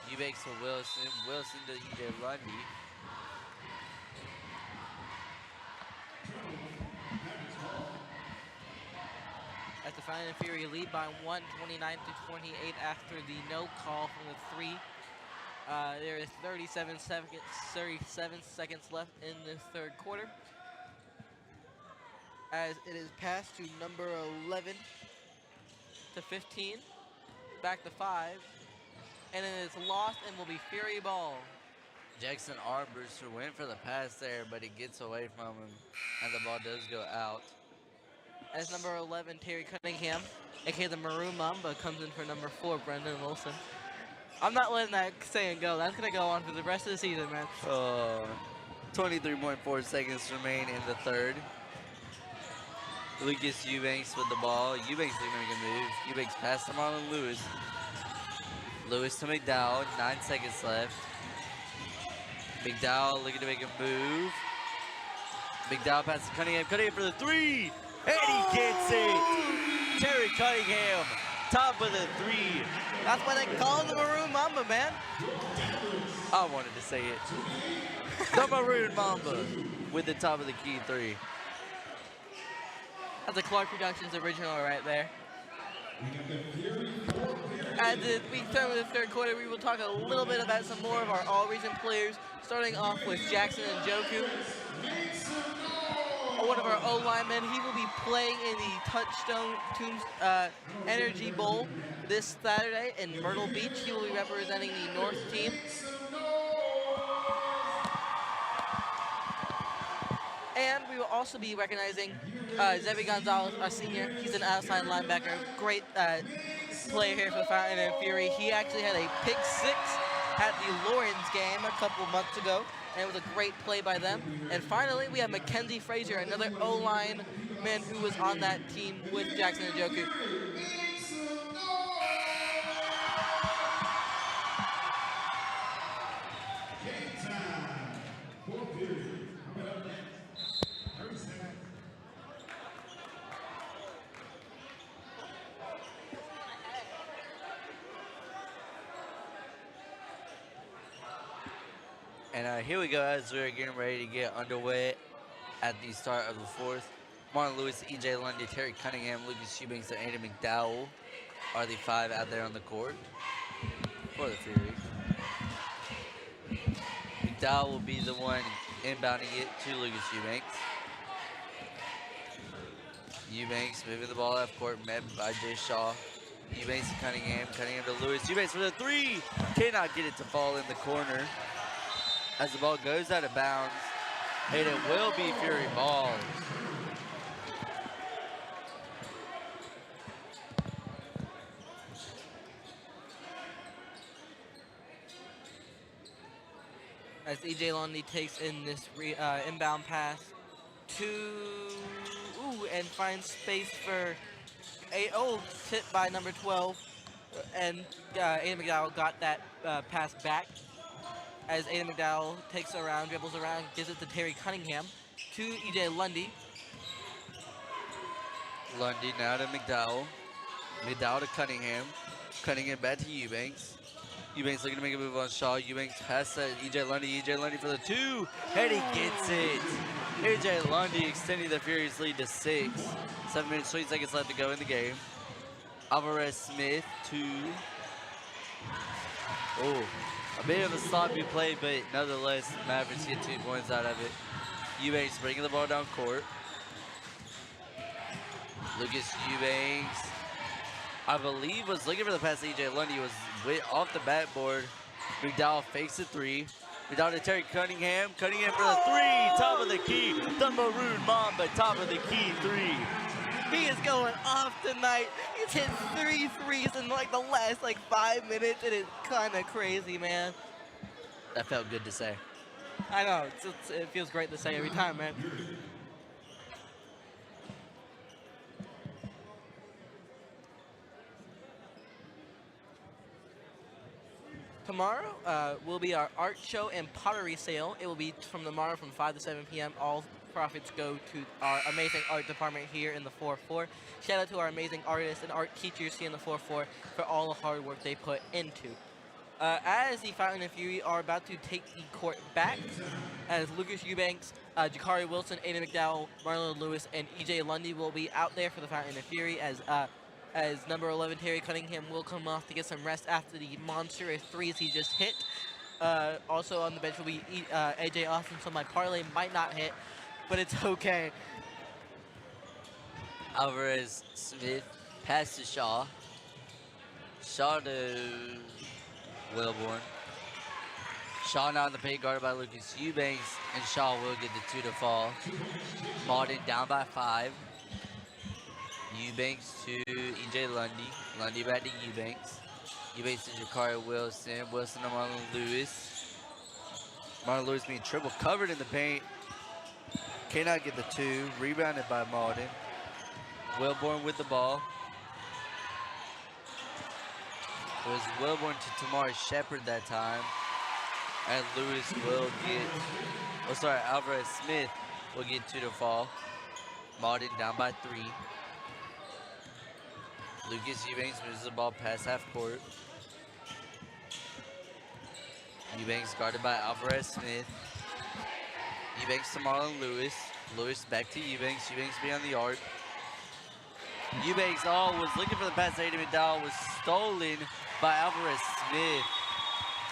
Eubanks to Wilson. Wilson to E.J. Lundy. As the Fountain Fury lead by 1, 29-28 after the no call from the 3. There is 37 seconds left in this third quarter. As it is passed to number 11 to 15, back to 5, and then it's lost and will be Fury ball. Jackson Armbruster went for the pass there, but it gets away from him, and the ball does go out. as number 11, Terry Cunningham, aka the Maroon Mamba, comes in for number 4, Brendan Wilson. I'm not letting that saying go. That's going to go on for the rest of the season, man. 23.4 seconds remain in the third. Lucas Eubanks with the ball. Eubanks looking to make a move. Eubanks passed to Marlon Lewis. Lewis to McDowell. 9 seconds left. McDowell looking to make a move. McDowell passes to Cunningham. Cunningham for the 3. And he gets it. Terry Cunningham, top of the 3. That's why they call him the Maroon Mamba, man. I wanted to say it. The Maroon Mamba with the top of the key 3. That's a Clark Productions original right there. As we turn with the third quarter, we will talk a little bit about some more of our all-region players, starting off with Jackson and Joku. One of our O-linemen, he will be playing in the Touchstone Tombs Energy Bowl this Saturday in Myrtle Beach. He will be representing the North team. And we will also be recognizing Zevi Gonzalez, our senior. He's an outside linebacker, great player here for the Fountain and Fury. He actually had a pick 6 at the Lawrence game a couple months ago, and it was a great play by them. And finally, we have Mackenzie Frazier, another O-line man who was on that team with Jackson and Joku. And here we go as we're getting ready to get underway at the start of the fourth. Marlon Lewis, E.J. Lundy, Terry Cunningham, Lucas Eubanks, and Andy McDowell are the 5 out there on the court for the Fury. McDowell will be the one inbounding it to Lucas Eubanks. Eubanks moving the ball half court, met by Jace Shaw. Eubanks to Cunningham, Cunningham to Lewis. Eubanks for the 3, cannot get it to fall in the corner as the ball goes out of bounds, and it will be Fury ball. As E.J. Lundy takes in this inbound pass and finds space for tipped by number 12, and Aiden McDowell got that pass back. As Aiden McDowell takes around, dribbles around, gives it to Terry Cunningham, to E.J. Lundy. Lundy now to McDowell. McDowell to Cunningham. Cunningham back to Eubanks. Eubanks looking to make a move on Shaw. Eubanks pass to E.J. Lundy. E.J. Lundy for the 2, and he gets it. E.J. Lundy extending the Fury's lead to 6. 7 minutes, 20 seconds left to go in the game. Alverez Smith to... a bit of a sloppy play, but nonetheless, Mavericks get 2 points out of it. Eubanks bringing the ball down court. Lucas Eubanks, I believe, was looking for the pass to E.J. Lundy, was off the backboard. McDowell fakes the 3. McDowell to Terry Cunningham. Cunningham for the 3, top of the key. The Maroon Mamba, top of the key 3. He is going off tonight. He's hit 3 threes in like the last 5 minutes. It is kind of crazy, man. That felt good to say. I know. It feels great to say every time, man. Tomorrow will be our art show and pottery sale. It will be from 5 to 7 p.m. All profits go to our amazing art department here in the 4-4. Shout out to our amazing artists and art teachers here in the 4-4 for all the hard work they put into. As the Fountain and Fury are about to take the court back, as Lucas Eubanks, Jakari Wilson, Aiden McDowell, Marlon Lewis, and E.J. Lundy will be out there for the Fountain and Fury, as number 11 Terry Cunningham will come off to get some rest after the monstrous 3s he just hit. Also on the bench will be A.J. Austin, so my parlay might not hit, but it's okay. Alverez Smith pass to Shaw. Shaw to Wilbourne. Shaw now in the paint, guarded by Lucas Eubanks, and Shaw will get the 2 to fall. Mauldin down by 5. Eubanks to EJ Lundy. Lundy back to Eubanks. Eubanks to Jakari Wilson. Wilson to Marlon Lewis. Marlon Lewis being triple covered in the paint. Cannot get the two. Rebounded by Mauldin. Wilbourne with the ball. It was Wilbourne to Tamari Shepard that time. And Lewis will get, Alverez Smith will get 2 to fall. Mauldin down by 3. Lucas Eubanks moves the ball past half court. Eubanks guarded by Alverez Smith. Eubanks to Marlon Lewis. Lewis back to Eubanks. Eubanks beyond the arc. Eubanks was looking for the pass to Aiden McDowell, was stolen by Alverez Smith.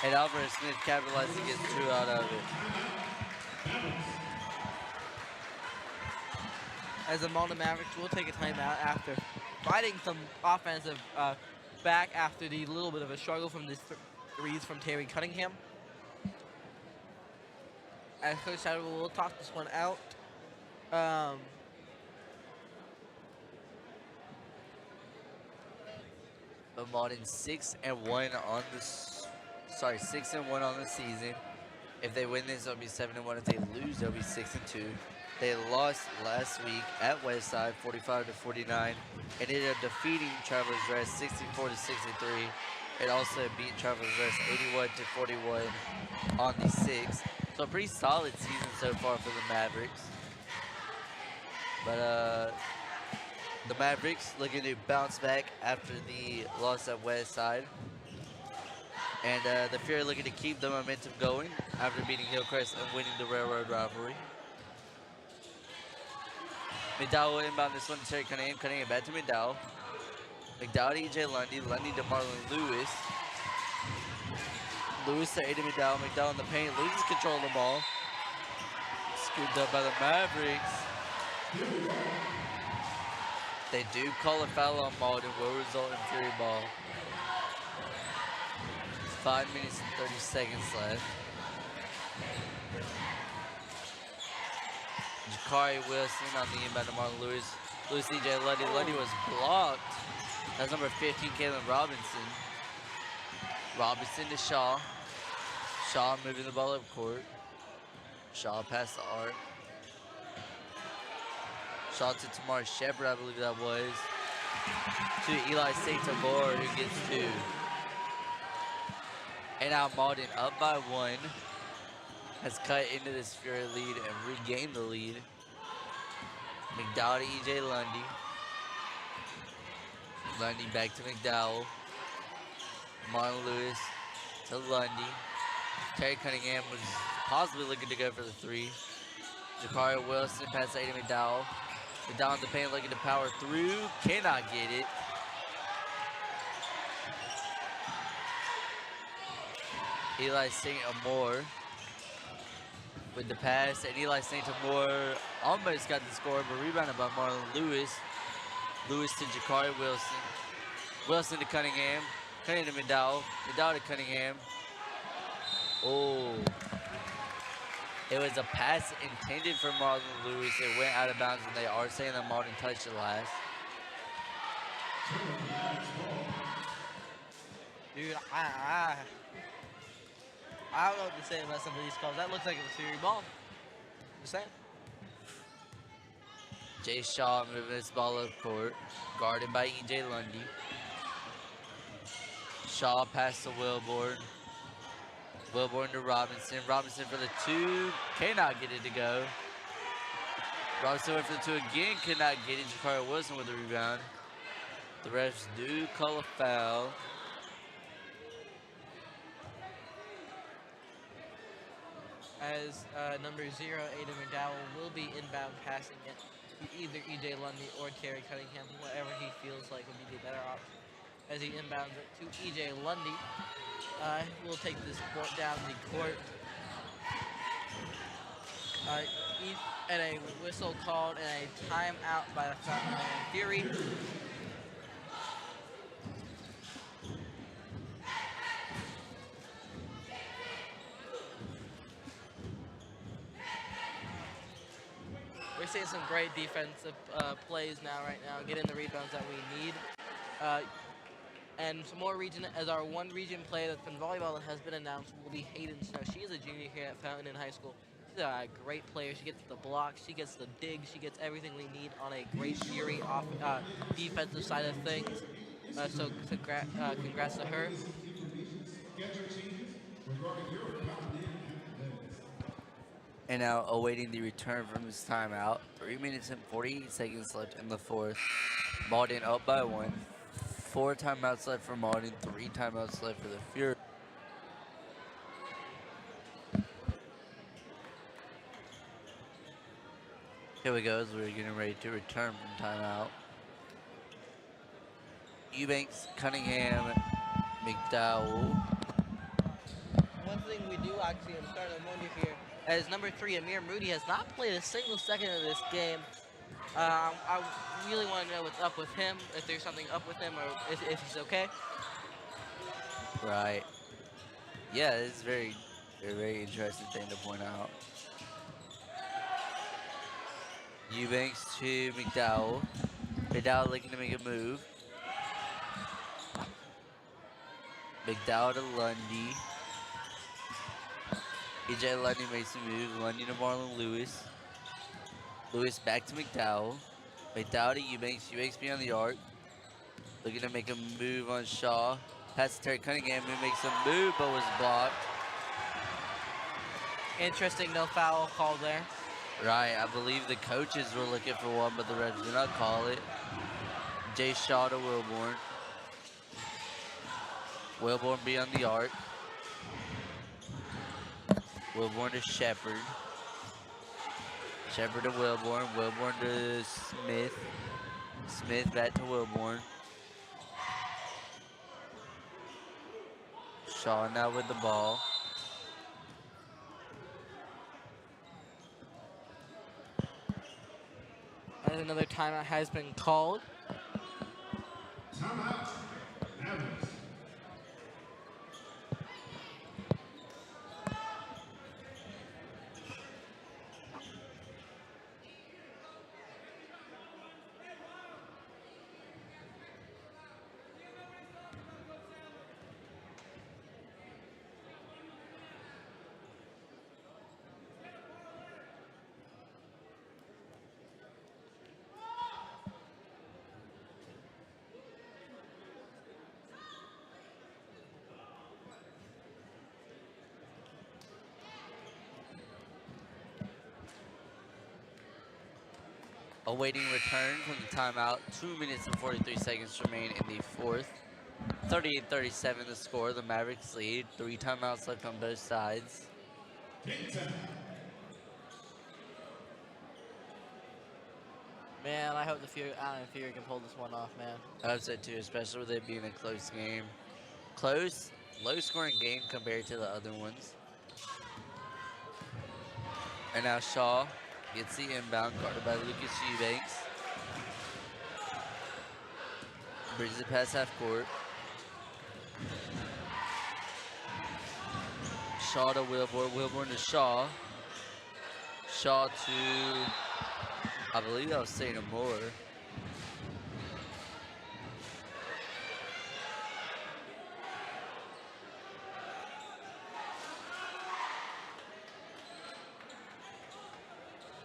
And Alverez Smith capitalized to get 2 out of it. As the Mauldin Mavericks will take a timeout after fighting some offensive back after the little bit of a struggle from the threes from Terry Cunningham. As Coach Sadler will talk this one out. But Mauldin 6-1 on the 6-1 on the season. If they win this, it'll be 7-1. If they lose, they'll be 6-2. They lost last week at Westside, 45-49, and ended up defeating Travelers Rest 64-63. It also beat Travelers Rest 81-41 on the 6th. So a pretty solid season so far for the Mavericks. But the Mavericks looking to bounce back after the loss at Westside. And the Fury looking to keep the momentum going after beating Hillcrest and winning the Railroad rivalry. McDowell will inbound this one to Terry Cunningham. Cunningham back to McDowell. McDowell to EJ Lundy. Lundy to Marlon Lewis. Lewis to Aiden McDowell. McDowell in the paint. Loses control of the ball. Scooped up by the Mavericks. They do call a foul on Mauldin. Will result in Fury ball. 5 minutes and 30 seconds left. Jakari Wilson on the inbound to Marlon Lewis. Lewis EJ Lundy. Lundy was blocked. That's number 15, Kalen Robinson. Robinson to Shaw. Shaw moving the ball up court. Shaw past the arc. Shaw to Tamari Shepard, I believe that was. To Eli Saint-Amour, who gets 2. And now Mauldin up by 1. Has cut into this Fury lead and regained the lead. McDowell to EJ Lundy. Lundy back to McDowell. Marlon Lewis to Lundy. Terry Cunningham was possibly looking to go for the 3. Jakari Wilson past Aiden McDowell. McDowell in the paint looking to power through. Cannot get it. Eli Saint-Amour with the pass, and Eli Saint-Amour almost got the score, but rebounded by Marlon Lewis. Lewis to Jakari Wilson. Wilson to Cunningham. Cunningham to McDowell. McDowell to Cunningham. Oh. It was a pass intended for Marlon Lewis. It went out of bounds, and they are saying that Mauldin touched it last. Dude, I don't know what to say about some of these calls. That looks like it was Fury ball. Just saying. Jace Shaw moving this ball up court. Guarded by EJ Lundy. Shaw pass to Wilbourne. Wilbourne to Robinson. Robinson for the 2. Cannot get it to go. Robinson went for the 2 again. Could not get it. Jakari Wilson with the rebound. The refs do call a foul. As number 0, Aiden McDowell, will be inbound passing it to either EJ Lundy or Terry Cunningham, whatever he feels like would be the better option. As he inbounds it to EJ Lundy, we'll take this ball down the court. And a whistle called and a timeout by the Fountain Inn Fury. We're saying making some great defensive plays right now, getting the rebounds that we need. And some more region, as our one region player that's been volleyball that has been announced will be Hayden Snow. She is a junior here at Fountain Inn High School. She's a great player. She gets the blocks, she gets the digs, she gets everything we need on a great Fury defensive side of things. So congrats to her. And now awaiting the return from his timeout. 3 minutes and 48 seconds left in the fourth. Mauldin up by 1. 4 timeouts left for Mauldin, 3 timeouts left for the Fury. Here we go as we're getting ready to return from timeout. Eubanks, Cunningham, McDowell. One thing we do actually, I'm starting to wonder here, as number 3, Amir Moody has not played a single second of this game. I really want to know what's up with him, if there's something up with him, or if he's okay. Right. Yeah, it's very interesting thing to point out. Eubanks to McDowell. McDowell looking to make a move. McDowell to Lundy. EJ Lundy makes a move. Lundy to Marlon Lewis. Lewis back to McDowell. McDowell to Eubanks. Eubanks beyond the arc. Looking to make a move on Shaw. Pass to Terry Cunningham, who makes a move but was blocked. Interesting, no foul call there. Right, I believe the coaches were looking for one, but the refs did not call it. Jace Shaw to Wilbourne. Wilbourne beyond the arc. Wilbourne to Shepard. Shepard to Wilbourne. Wilbourne to Smith. Smith back to Wilbourne. Shaw now with the ball. And another timeout has been called. Timeout. Mavericks. Awaiting return from the timeout. 2 minutes and 43 seconds remain in the fourth. 38-37 the score. The Mavericks lead. 3 timeouts left on both sides. Man, I hope the Fury can pull this one off, man. I hope so too, especially with it being a close game. Close, low-scoring game compared to the other ones. And now Shaw gets the inbound, guarded by Lucas Eubanks. Brings it past half court. Shaw to Wilbourne, Wilbourne to Shaw. Shaw to, I believe that was Saint-Amour.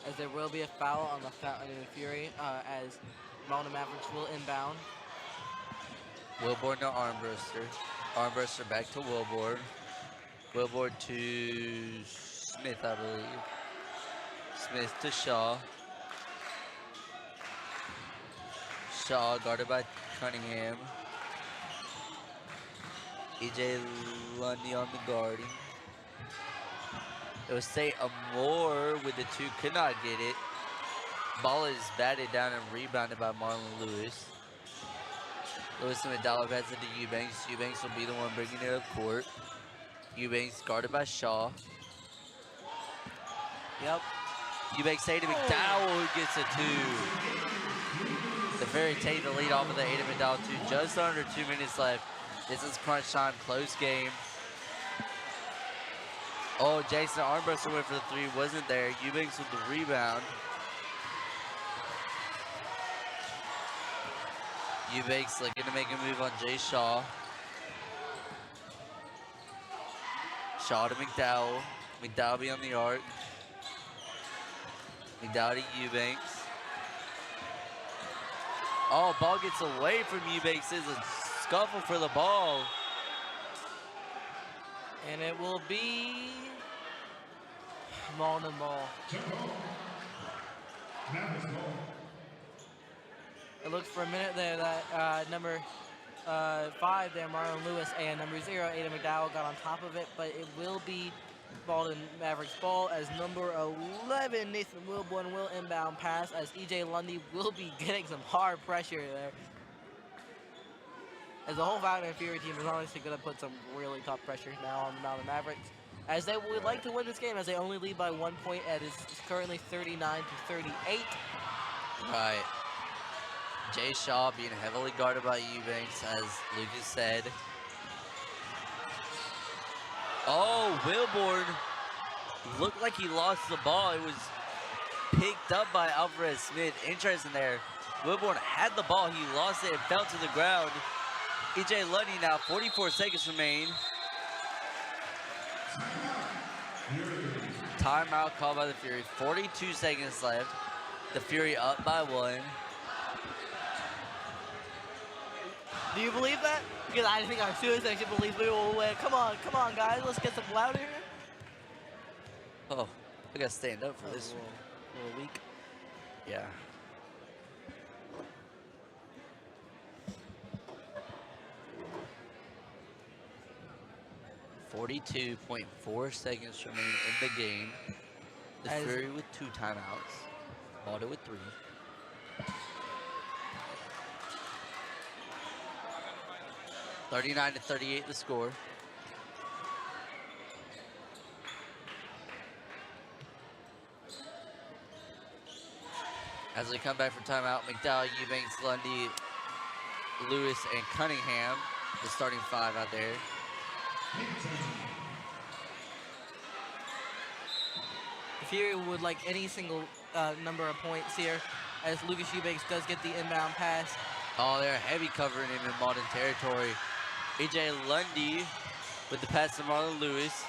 As there will be a foul on the Fountain Inn Fury, as Mauldin Mavericks will inbound. Wilbourne to Armbruster. Armbruster back to Wilbourne. Wilbourne to Smith, I believe. Smith to Shaw. Shaw guarded by Cunningham. EJ Lundy on the guarding. It was Saint-Amour with the 2, could not get it. Ball is batted down and rebounded by Marlon Lewis. Lewis and McDowell pass it to Eubanks. Eubanks will be the one bringing it up court. Eubanks guarded by Shaw. Yep. Eubanks say to McDowell, who gets a 2. The Fury take the lead off of the Aiden McDowell 2. Just under 2 minutes left. This is crunch time, close game. Oh, Jason Armbruster went for the 3, wasn't there. Eubanks with the rebound. Eubanks looking to make a move on Jace Shaw. Shaw to McDowell. McDowell be on the arc. McDowell to Eubanks. Oh, ball gets away from Eubanks. There's a scuffle for the ball. And it will be Mauldin ball. It looks for a minute there that number 5 there, Marlon Lewis, and number 0, Ada McDowell, got on top of it, but it will be Mauldin Mavericks ball as number 11, Nathan Wilbourne, will inbound pass as EJ Lundy will be getting some hard pressure there. As the whole Fountain and Fury team is honestly going to put some really tough pressure now on the Mauldin Mavericks, as they would like to win this game, as they only lead by 1 point, and it's currently 39-38. Right. Jace Shaw being heavily guarded by Eubanks, as Lucas said. Oh, Wilbourne looked like he lost the ball. It was picked up by Alverez Smith. Interesting there. Wilbourne had the ball. He lost it and fell to the ground. EJ Lundy now, 44 seconds remain. Timeout called by the Fury. 42 seconds left. The Fury up by 1. Do you believe that? Because I think our students actually believe we will win. Come on, guys. Let's get some louder here. Oh, I gotta stand up for this. A little weak. Yeah. .4 seconds remaining in the game. The Fury with 2 timeouts. Mauldin with 3. (39-38) the score. As we come back from timeout, McDowell, Eubanks, Lundy, Lewis, and Cunningham, the starting 5 out there. The Fury would like any single number of points here, as Lucas Eubanks does get the inbound pass. Oh, they're heavy covering him in Mauldin territory. EJ Lundy with the pass to Marlon Lewis.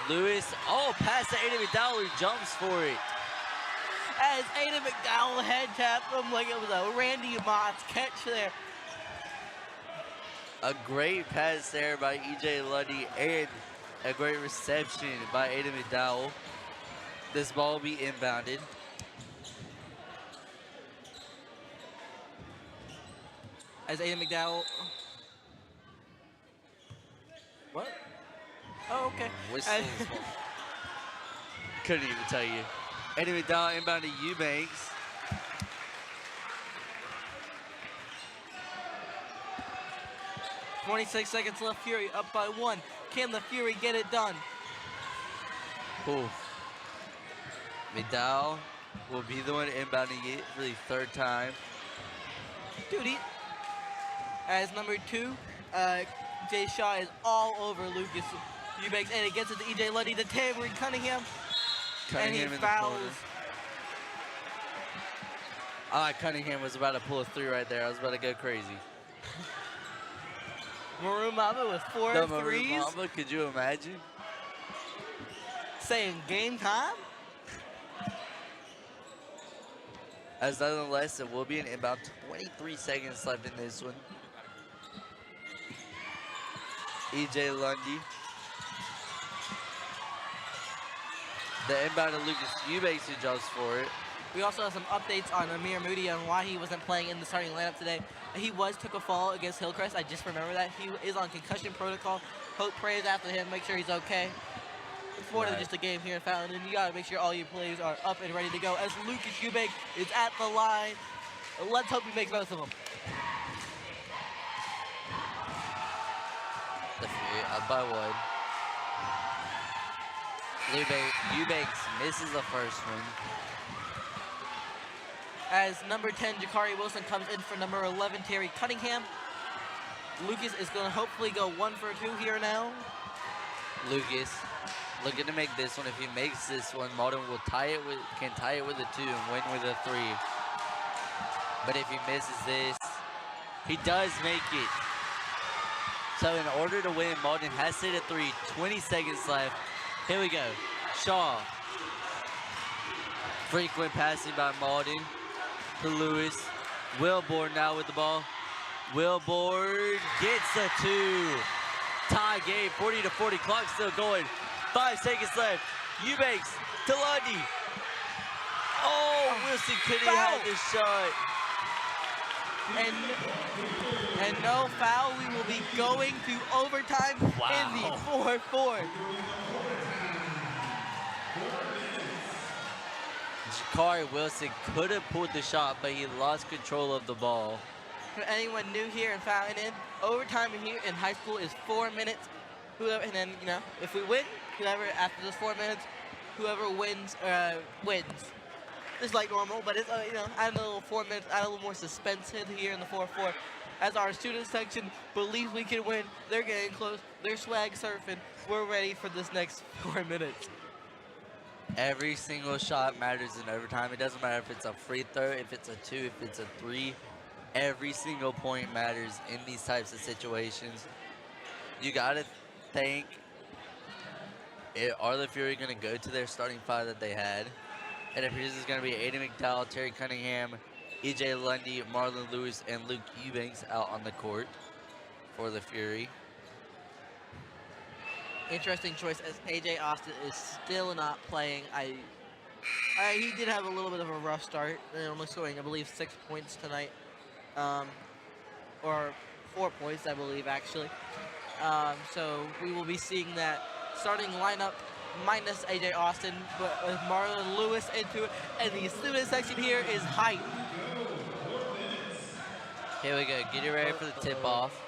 Lewis, oh, pass to Aiden McDowell, who jumps for it. As Aiden McDowell head tapped him like it was a Randy Moss catch there. A great pass there by EJ Lundy and a great reception by Aiden McDowell. This ball will be inbounded. As Aiden McDowell. What? Oh, okay. Whistle. Couldn't even tell you. Aiden McDowell inbound to Eubanks. .26 seconds left. Fury up by 1. Can the Fury get it done? Ooh. McDowell will be the one inbounding it for the 3rd time. Dude, as number 2, Jace Shaw is all over Lucas Eubanks, and it gets it to EJ Lundy, the tambourine Cunningham, and he fouls. Cunningham was about to pull a 3 right there. I was about to go crazy. Maroon Mamba with 4 The threes. Maroon Mamba, could you imagine? Saying game time. As nonetheless, it will be an inbound. 23 seconds left in this one. EJ Lundy. The inbound to Lucas Eubanks, who jumps for it. We also have some updates on Amir Moody and why he wasn't playing in the starting lineup today. He took a fall against Hillcrest. I just remember that. He is on concussion protocol. Hope prays after him. Make sure he's okay. It's more than just a game here in Fountain. You got to make sure all your players are up and ready to go. As Lucas Eubanks is at the line. Let's hope he makes most of them. The Fury up by 1. Eubanks misses the first one. As number 10, Jakari Wilson, comes in for number 11, Terry Cunningham. Lucas is going to hopefully go 1 for 2 here now. Lucas looking to make this one. If he makes this one, Mauldin will can tie it with a 2 and win with a 3. But if he misses this, he does make it. So in order to win, Mauldin has to hit a three. 20 seconds left. Here we go. Shaw. Frequent passing by Mauldin to Lewis. Wilbourne now with the ball. Wilbourne gets a two. Tie game, 40-40. Clock still going. 5 seconds left. Eubanks to Lundy. Oh, Wilson couldn't have the shot. And no foul. We will be going to overtime in the 4-4. Jakari Wilson could have pulled the shot, but he lost control of the ball. For anyone new here in Fountain Inn, overtime here in high school is 4 minutes. Whoever, and then, you know, if we win, whoever, after those 4 minutes, whoever wins, wins. Just like normal, but it's, you know, add a little 4 minutes, add a little more suspense here in the 4-4. As our student section believes we can win, they're getting close, they're swag surfing. We're ready for this next 4 minutes. Every single shot matters in overtime. It doesn't matter if it's a free throw, if it's a two, if it's a three. Every single point matters in these types of situations. You gotta think, are the Fury gonna go to their starting five that they had? It appears it's gonna be Aiden McDowell, Terry Cunningham, EJ Lundy, Marlon Lewis, and Luke Eubanks out on the court for the Fury. Interesting choice, as AJ Austin is still not playing. He did have a little bit of a rough start, only scoring, I believe, 6 points tonight. Or 4 points, I believe, actually. So we will be seeing that starting lineup minus AJ Austin, but with Marlon Lewis into it, and the student section here is hype. Here we go, get you ready for the tip-off.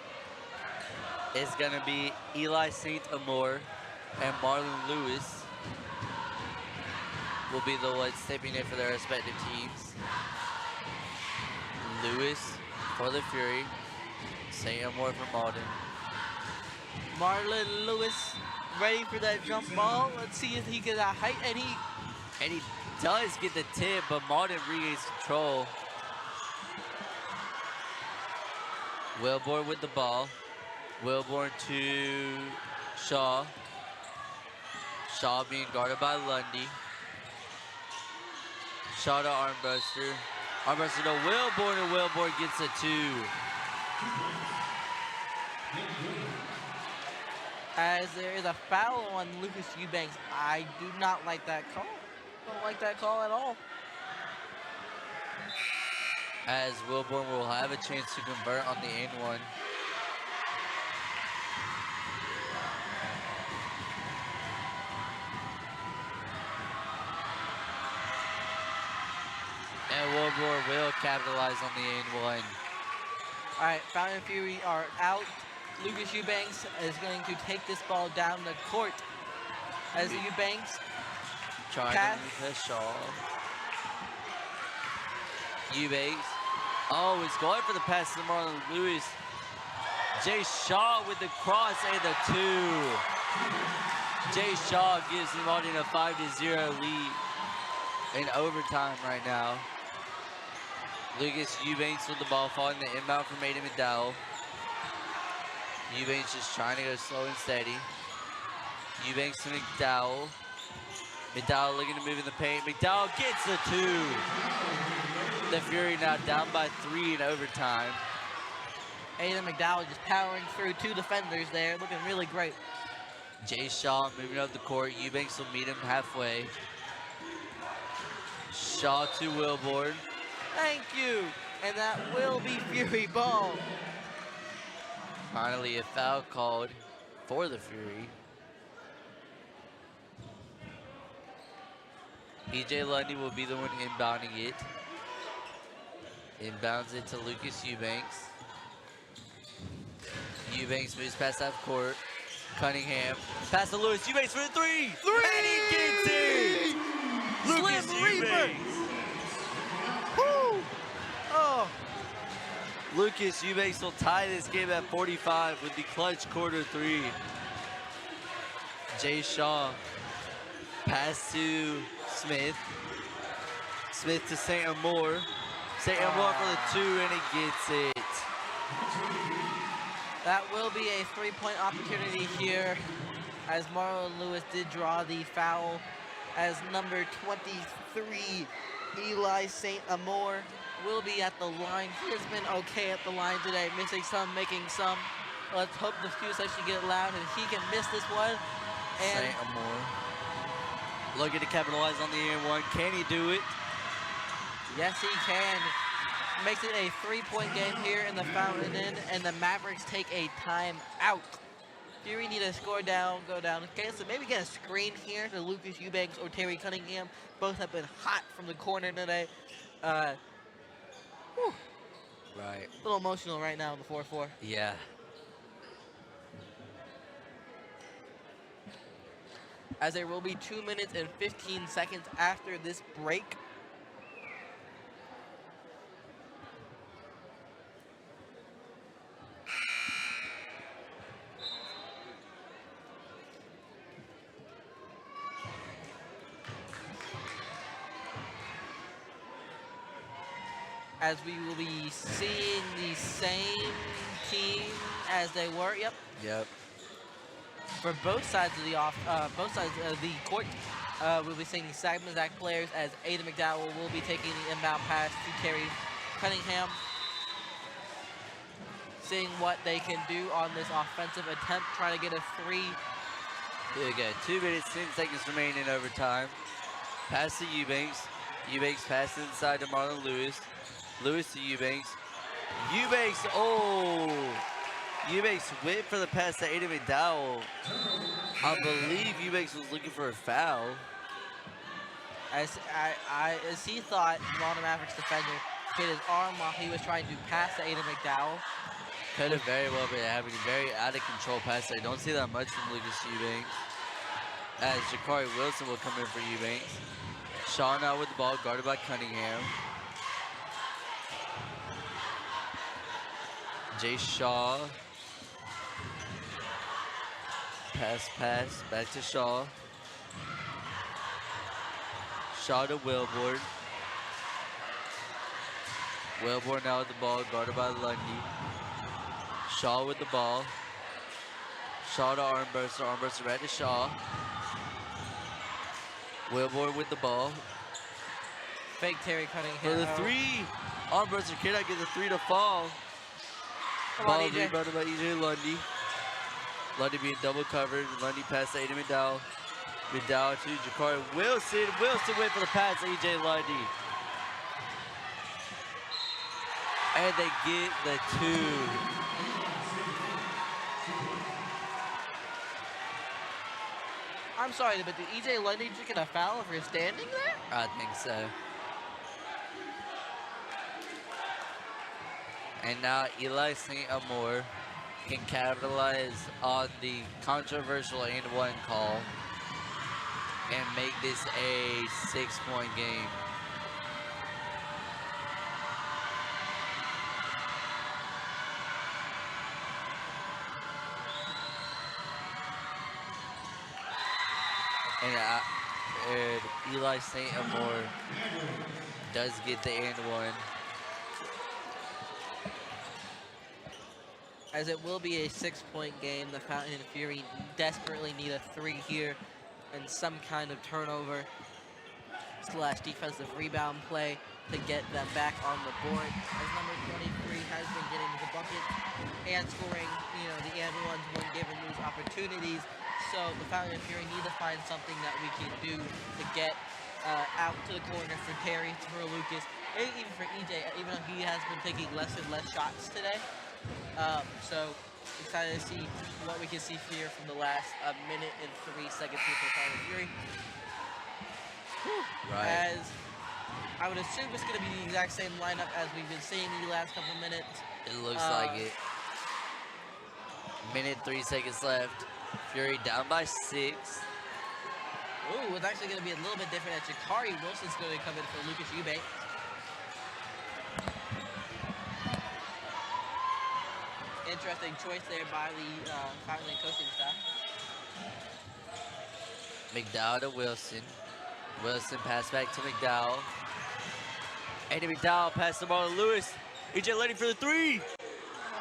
It's gonna be Eli Saint-Amour and Marlon Lewis will be the ones stepping in for their respective teams. Lewis for the Fury, Saint-Amour for Mauldin. Marlon Lewis ready for that jump ball. Let's see if he gets a height, and he does get the tip, but Mauldin regains control. Wilbourne with the ball. Wilbourne to Shaw. Shaw being guarded by Lundy. Shaw to Armbruster. Armbruster to Wilbourne, and Wilbourne gets a two. As there is a foul on Lucas Eubanks. I do not like that call. Don't like that call at all. As Wilbourne will have a chance to convert on the N1. And Wilbourne will capitalize on the N1. All right, Fountain Fury are out. Lucas Eubanks is going to take this ball down the court. As Eubanks trying to Shaw. Eubanks. Oh, he's going for the pass to Marlon Lewis. Jace Shaw with the cross and the two. Jace Shaw gives him on in a 5-0 lead in overtime right now. Lucas Eubanks with the ball, following the inbound from Aiden McDowell. Eubanks just trying to go slow and steady. Eubanks to McDowell. McDowell looking to move in the paint. McDowell gets the two. The Fury now down by 3 in overtime. Aiden McDowell just powering through 2 defenders there, looking really great. Jace Shaw moving up the court. Eubanks will meet him halfway. Shaw to Wilbourne. Thank you. And that will be Fury ball. Finally, a foul called for the Fury. EJ Lundy will be the one inbounding it. Inbounds it to Lucas Eubanks. Eubanks moves past half court. Cunningham. Pass to Lewis. Eubanks for the three. And he gets it! Lucas Eubanks. Woo! Oh. Lucas Eubanks will tie this game at 45 with the clutch quarter 3. Jace Shaw. Pass to Smith. Smith to Saint-Amour. Saint-Amour for the 2, and he gets it. That will be a three-point opportunity here, as Marlon Lewis did draw the foul, as number 23, Eli Saint-Amour, will be at the line. He has been okay at the line today, missing some, making some. Let's hope the fuse actually get loud and he can miss this one. And Saint-Amour looking to capitalize on the and one. Can he do it? yes, he can. Makes it a three-point game here in the Fountain Inn, and the Mavericks take a timeout. Fury need to score down, go down. Okay, so maybe get a screen here to Lucas Eubanks or Terry Cunningham. Both have been hot from the corner today. Right. A little emotional right now in the 4-4. Yeah. As there will be 2 minutes and 15 seconds after this break. As we will be seeing the same team as they were. Yep. For both sides of the court, we'll be seeing the Sagmazak players, as Aiden McDowell will be taking the inbound pass to Terry Cunningham. Seeing what they can do on this offensive attempt, trying to get a three. Here we go. 2 minutes, 10 seconds remaining in overtime. Pass to Eubanks. Eubanks passes inside to Marlon Lewis. Lewis to Eubanks. Eubanks, oh! Eubanks went for the pass to Aiden McDowell. I believe Eubanks was looking for a foul. As he thought, Toronto Mavericks defender hit his arm while he was trying to pass to Aiden McDowell. Could have very well been having a very out of control pass. I don't see that much from Lucas Eubanks. As Jakari Wilson will come in for Eubanks. Shaw now with the ball, guarded by Cunningham. Jace Shaw. Pass, back to Shaw. Shaw to Wilbourne. Wilbourne now with the ball, guarded by Lundy. Shaw with the ball. Shaw to Armburster, Armburster back to Shaw. Wilbourne with the ball. Fake Terry Cunningham. For the three. Armburster cannot get the three to fall. Come Ball on, EJ. rebounded by EJ Lundy. Lundy being double covered. Lundy pass to Aiden McDowell. McDowell to Jakari Wilson. Wilson went for the pass to EJ Lundy. And they get the two. I'm sorry, but did EJ Lundy just get a foul for standing there? I think so. And now Eli Saint-Amour can capitalize on the controversial and one call and make this a 6-point game. And Eli Saint-Amour does get the and one. As it will be a 6-point game, the Fountain Inn Fury desperately need a three here and some kind of turnover / defensive rebound play to get them back on the board. As number 23 has been getting the bucket and scoring, the and ones when given these opportunities. So the Fountain Inn Fury need to find something that we can do to get out to the corner for Terry, for Lucas, and even for EJ, even though he has been taking less and less shots today. So excited to see what we can see here from the last minute and 3 seconds here for the Fountain Inn Fury. Right. As I would assume it's going to be the exact same lineup as we've been seeing the last couple minutes. It looks like it. Minute, 3 seconds left. Fury down by 6. Ooh, it's actually going to be a little bit different. Jakari Wilson's going to come in for Lucas Eubanks. Interesting choice there by the Fountain Inn coaching staff. McDowell to Wilson. Wilson pass back to McDowell. Andy McDowell past the ball to Lewis. EJ Lundy for the three.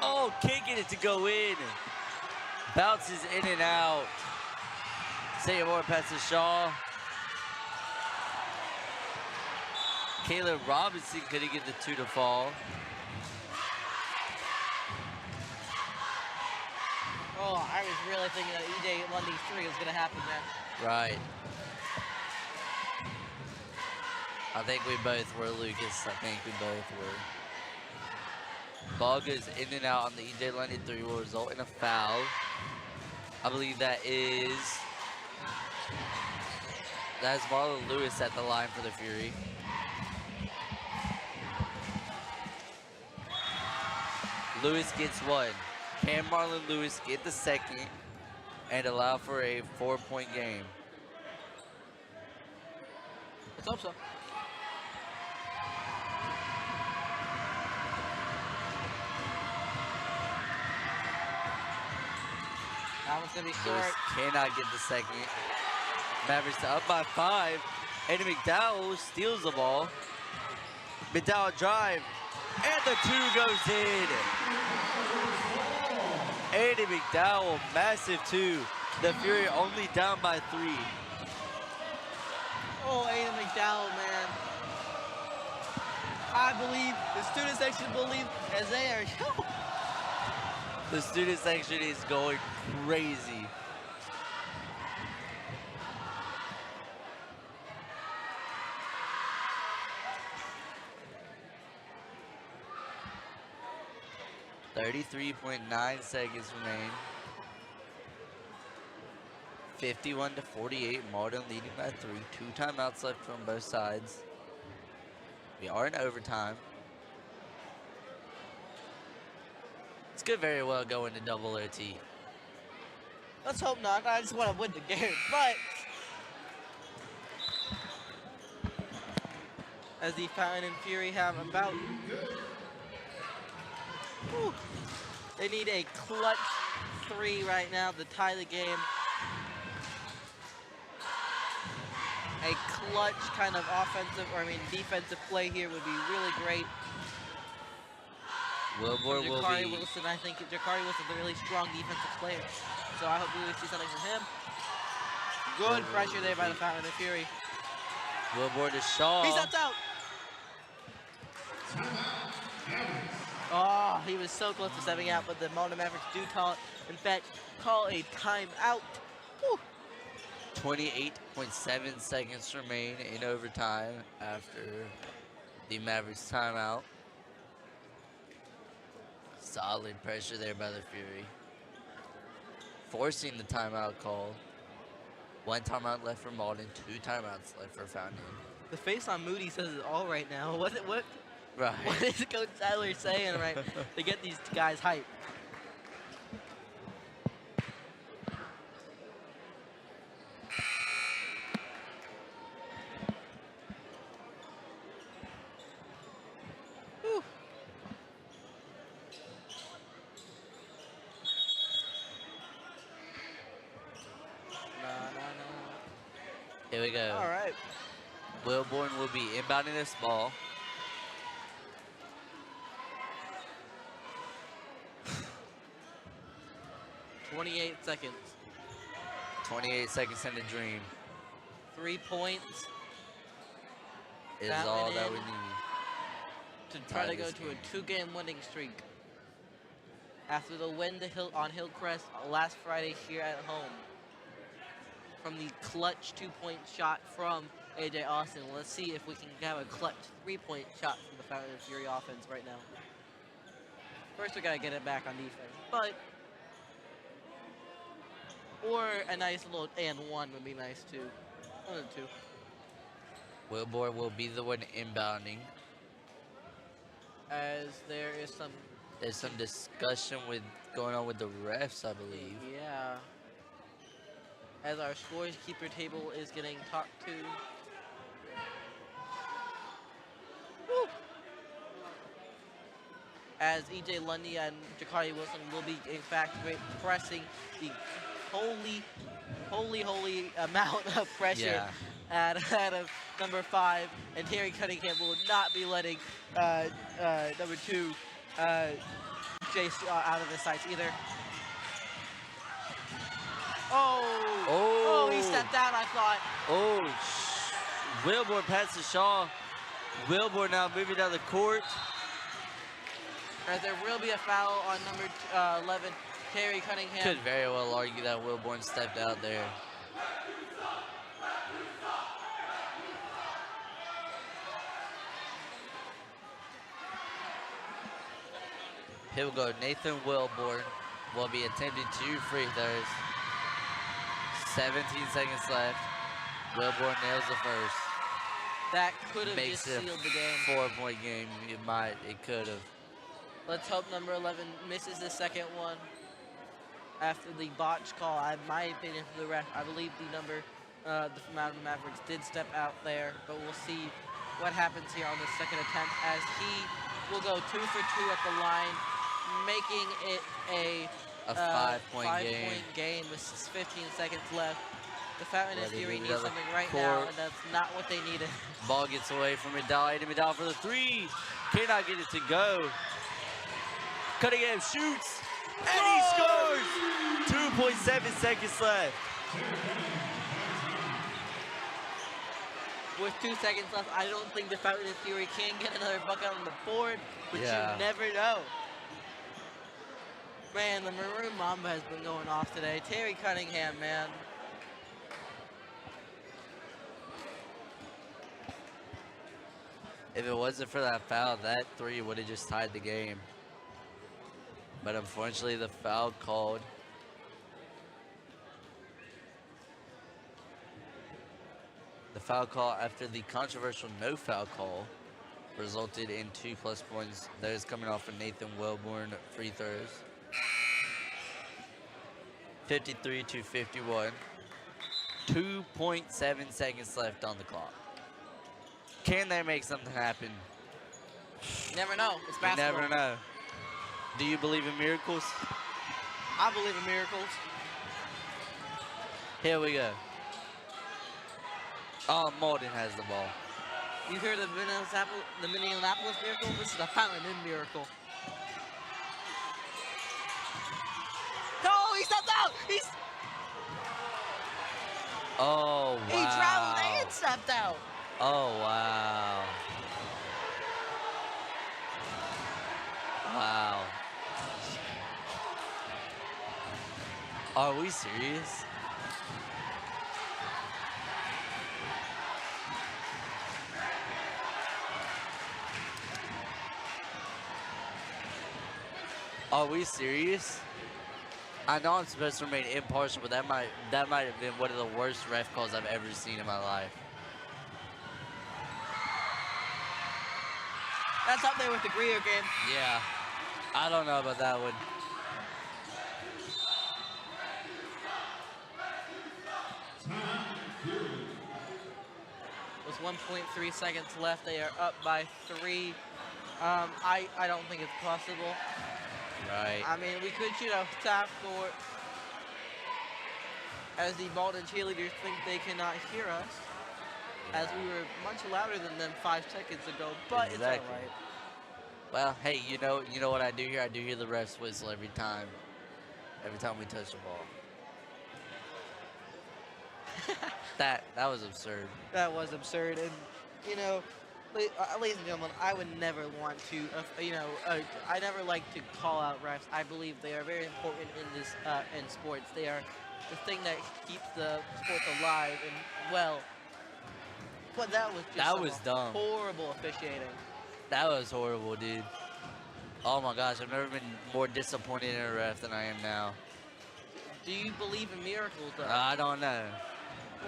Oh, can't get it to go in. Bounces in and out. Saint-Amour passes Shaw. Caleb Robinson couldn't get the two to fall. Oh, I was really thinking that EJ Lundy's three was going to happen there. Right. I think we both were, Lucas. I think we both were. Ball goes in and out on the EJ Lundy three, will result in a foul. I believe that's Marlon Lewis at the line for the Fury. Lewis gets one. Can Marlon Lewis get the second and allow for a 4-point game? Let's hope so. That one's going to be Lewis short. cannot get the second. Mavericks up by 5. Eddie McDowell steals the ball. McDowell drive, and the two goes in. Eddie McDowell, massive two. The Fury only down by 3. Oh, Aiden McDowell, man. I believe, the student section believe, as they are. The student section is going crazy. .9 seconds remain. 51-48, Mauldin leading by 3. 2 timeouts left from both sides. We are in overtime. This could very well go into double OT. Let's hope not. I just want to win the game. But as the Fountain and Fury have about, they need a clutch 3 right now to tie the game. A clutch kind of defensive play here would be really great. Wilbourne will Jakari be. Wilson, I think Jakari Wilson's a really strong defensive player. So I hope we see something from him. Good pressure there by the Fountain and Fury. Wilbourne to Shaw. He steps out. Oh, he was so close to stepping out, but the Mauldin Mavericks do call a timeout. Whew. 28.7 seconds remain in overtime after the Mavericks timeout. Solid pressure there by the Fury. Forcing the timeout call. 1 timeout left for Mauldin, 2 timeouts left for Fountain. The face on Moody says it all right now. What Right. is Coach Tyler saying right to get these guys hyped? Whew. Here we go. All right. Wilbourne will be inbounding this ball. $28 seconds. 28 seconds in the dream 3 points is Fountain all that in. we need. To try Tie to go this to game. a 2-game winning streak. After the win on Hillcrest last Friday here at home. From the clutch 2-point shot from AJ Austin. Let's see if we can have a clutch 3-point shot from the Fountain and Fury offense right now. First we gotta get it back on defense, or a nice little and 1 would be nice too. 1 and 2. Wilbourne will be the one inbounding. As there is some, There's some discussion going on with the refs, I believe. yeah. As our scores keeper table is getting talked to. Woo. As EJ Lundy and Jakari Wilson will be, in fact, pressing the holy amount of pressure Yeah. out of number 5, and Terry Cunningham will not be letting number 2, Jace Shaw, out of his sights either. Oh, he stepped out, I thought. Wilbourne passes Shaw. Wilbourne now moving down the court. As there will be a foul on number 11, Terry Cunningham. Could very well argue that Wilbourne stepped out there. Here we go. Nathan Wilbourne will be attempting 2 free throws. 17 seconds left. Wilbourne nails the first. That could have just Makes it sealed the game. 4-point game. It could have. Let's hope number 11 misses the second one. After the botch call, my opinion for the ref, I believe the Mauldin Mavericks did step out there, but we'll see what happens here on the second attempt as he will go 2 for 2 at the line, making it a 5-point game with 15 seconds left. The Fountain Inn Fury needs something right court. now, and that's not what they needed. Ball gets away from Medal. Eddie Medal for the 3. Cannot get it to go. Cunningham shoots, and he scores! 2.7 seconds left. With 2 seconds left, I don't think the Fountain Inn Fury can get another bucket on the board, but you never know. Man, the Maroon Mamba has been going off today. Terry Cunningham, man. If it wasn't for that foul, that 3 would have just tied the game. But unfortunately, the foul called. The foul call after the controversial no foul call resulted in 2+ points. That is coming off of Nathan Wilbourne free throws. 53-51. 2.7 seconds left on the clock. Can they make something happen? You never know. It's You basketball. never know. Do you believe in miracles? I believe in miracles. Here we go. Oh, Mauldin has the ball. You hear the Minneapolis miracle? This is the Fountain Inn miracle. No, he stepped out! Oh, wow. He traveled and stepped out. Oh, wow. Wow. Are we serious? Are we serious? I know I'm supposed to remain impartial, but that might have been one of the worst ref calls I've ever seen in my life. That's up there with the Greer game. Yeah. I don't know about that one. With 1.3 seconds left, they are up by 3. I don't think it's possible. Right. I mean, we could shoot a half court as the Mauldin cheerleaders think they cannot hear us, as we were much louder than them 5 seconds ago, but Exactly. it's all right. Well, hey, you know what I do here? I do hear the refs whistle every time we touch the ball. That was absurd. That was absurd, and you know, ladies and gentlemen, I would never want to, I never like to call out refs. I believe they are very important in this in sports. They are the thing that keeps the sport alive and well. But that was just dumb. Horrible officiating. That was horrible, dude. Oh my gosh, I've never been more disappointed in a ref than I am now. Do you believe in miracles, though? I don't know.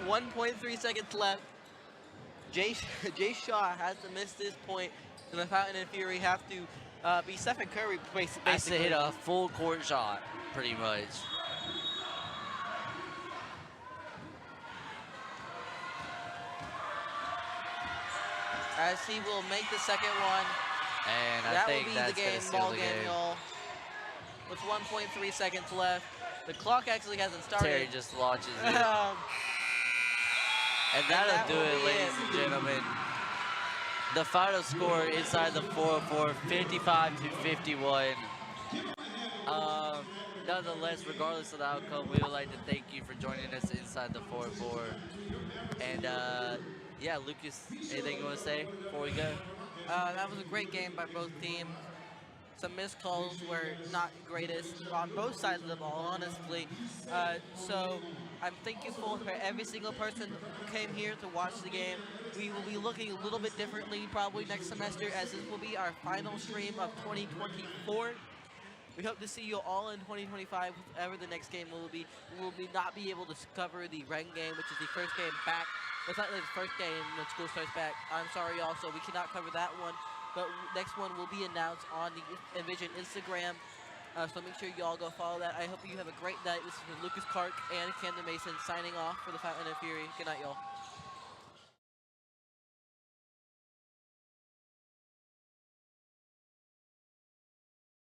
1.3 seconds left. Jace Shaw has to miss this point, and the Fountain Inn Fury have to be Stephen Curry basically. Has to hit a full court shot, pretty much. As he will make the second one. And I That will think be that's the game, gonna seal ball the game, game. y'all. With 1.3 seconds left. The clock actually hasn't started. Terry just launches it. And that'll do it, ladies and gentlemen. The final score inside the 404, 55 to 51. Nonetheless, regardless of the outcome, we would like to thank you for joining us inside the 404. And yeah, Lucas, anything you want to say before we go? That was a great game by both teams. Some missed calls were not greatest on both sides of the ball, honestly. So I'm thankful for every single person who came here to watch the game. We will be looking a little bit differently probably next semester, as this will be our final stream of 2024. We hope to see you all in 2025, whatever the next game will be. We will not be able to cover the Ren game, which is the first game back. It's not the first game when school starts back. I'm sorry, also, we cannot cover that one. But next one will be announced on the Envision Instagram. So make sure you all go follow that. I hope you have a great night. This is Lucas Clark and Camden Mason signing off for the Fountain of Fury. Good night, y'all.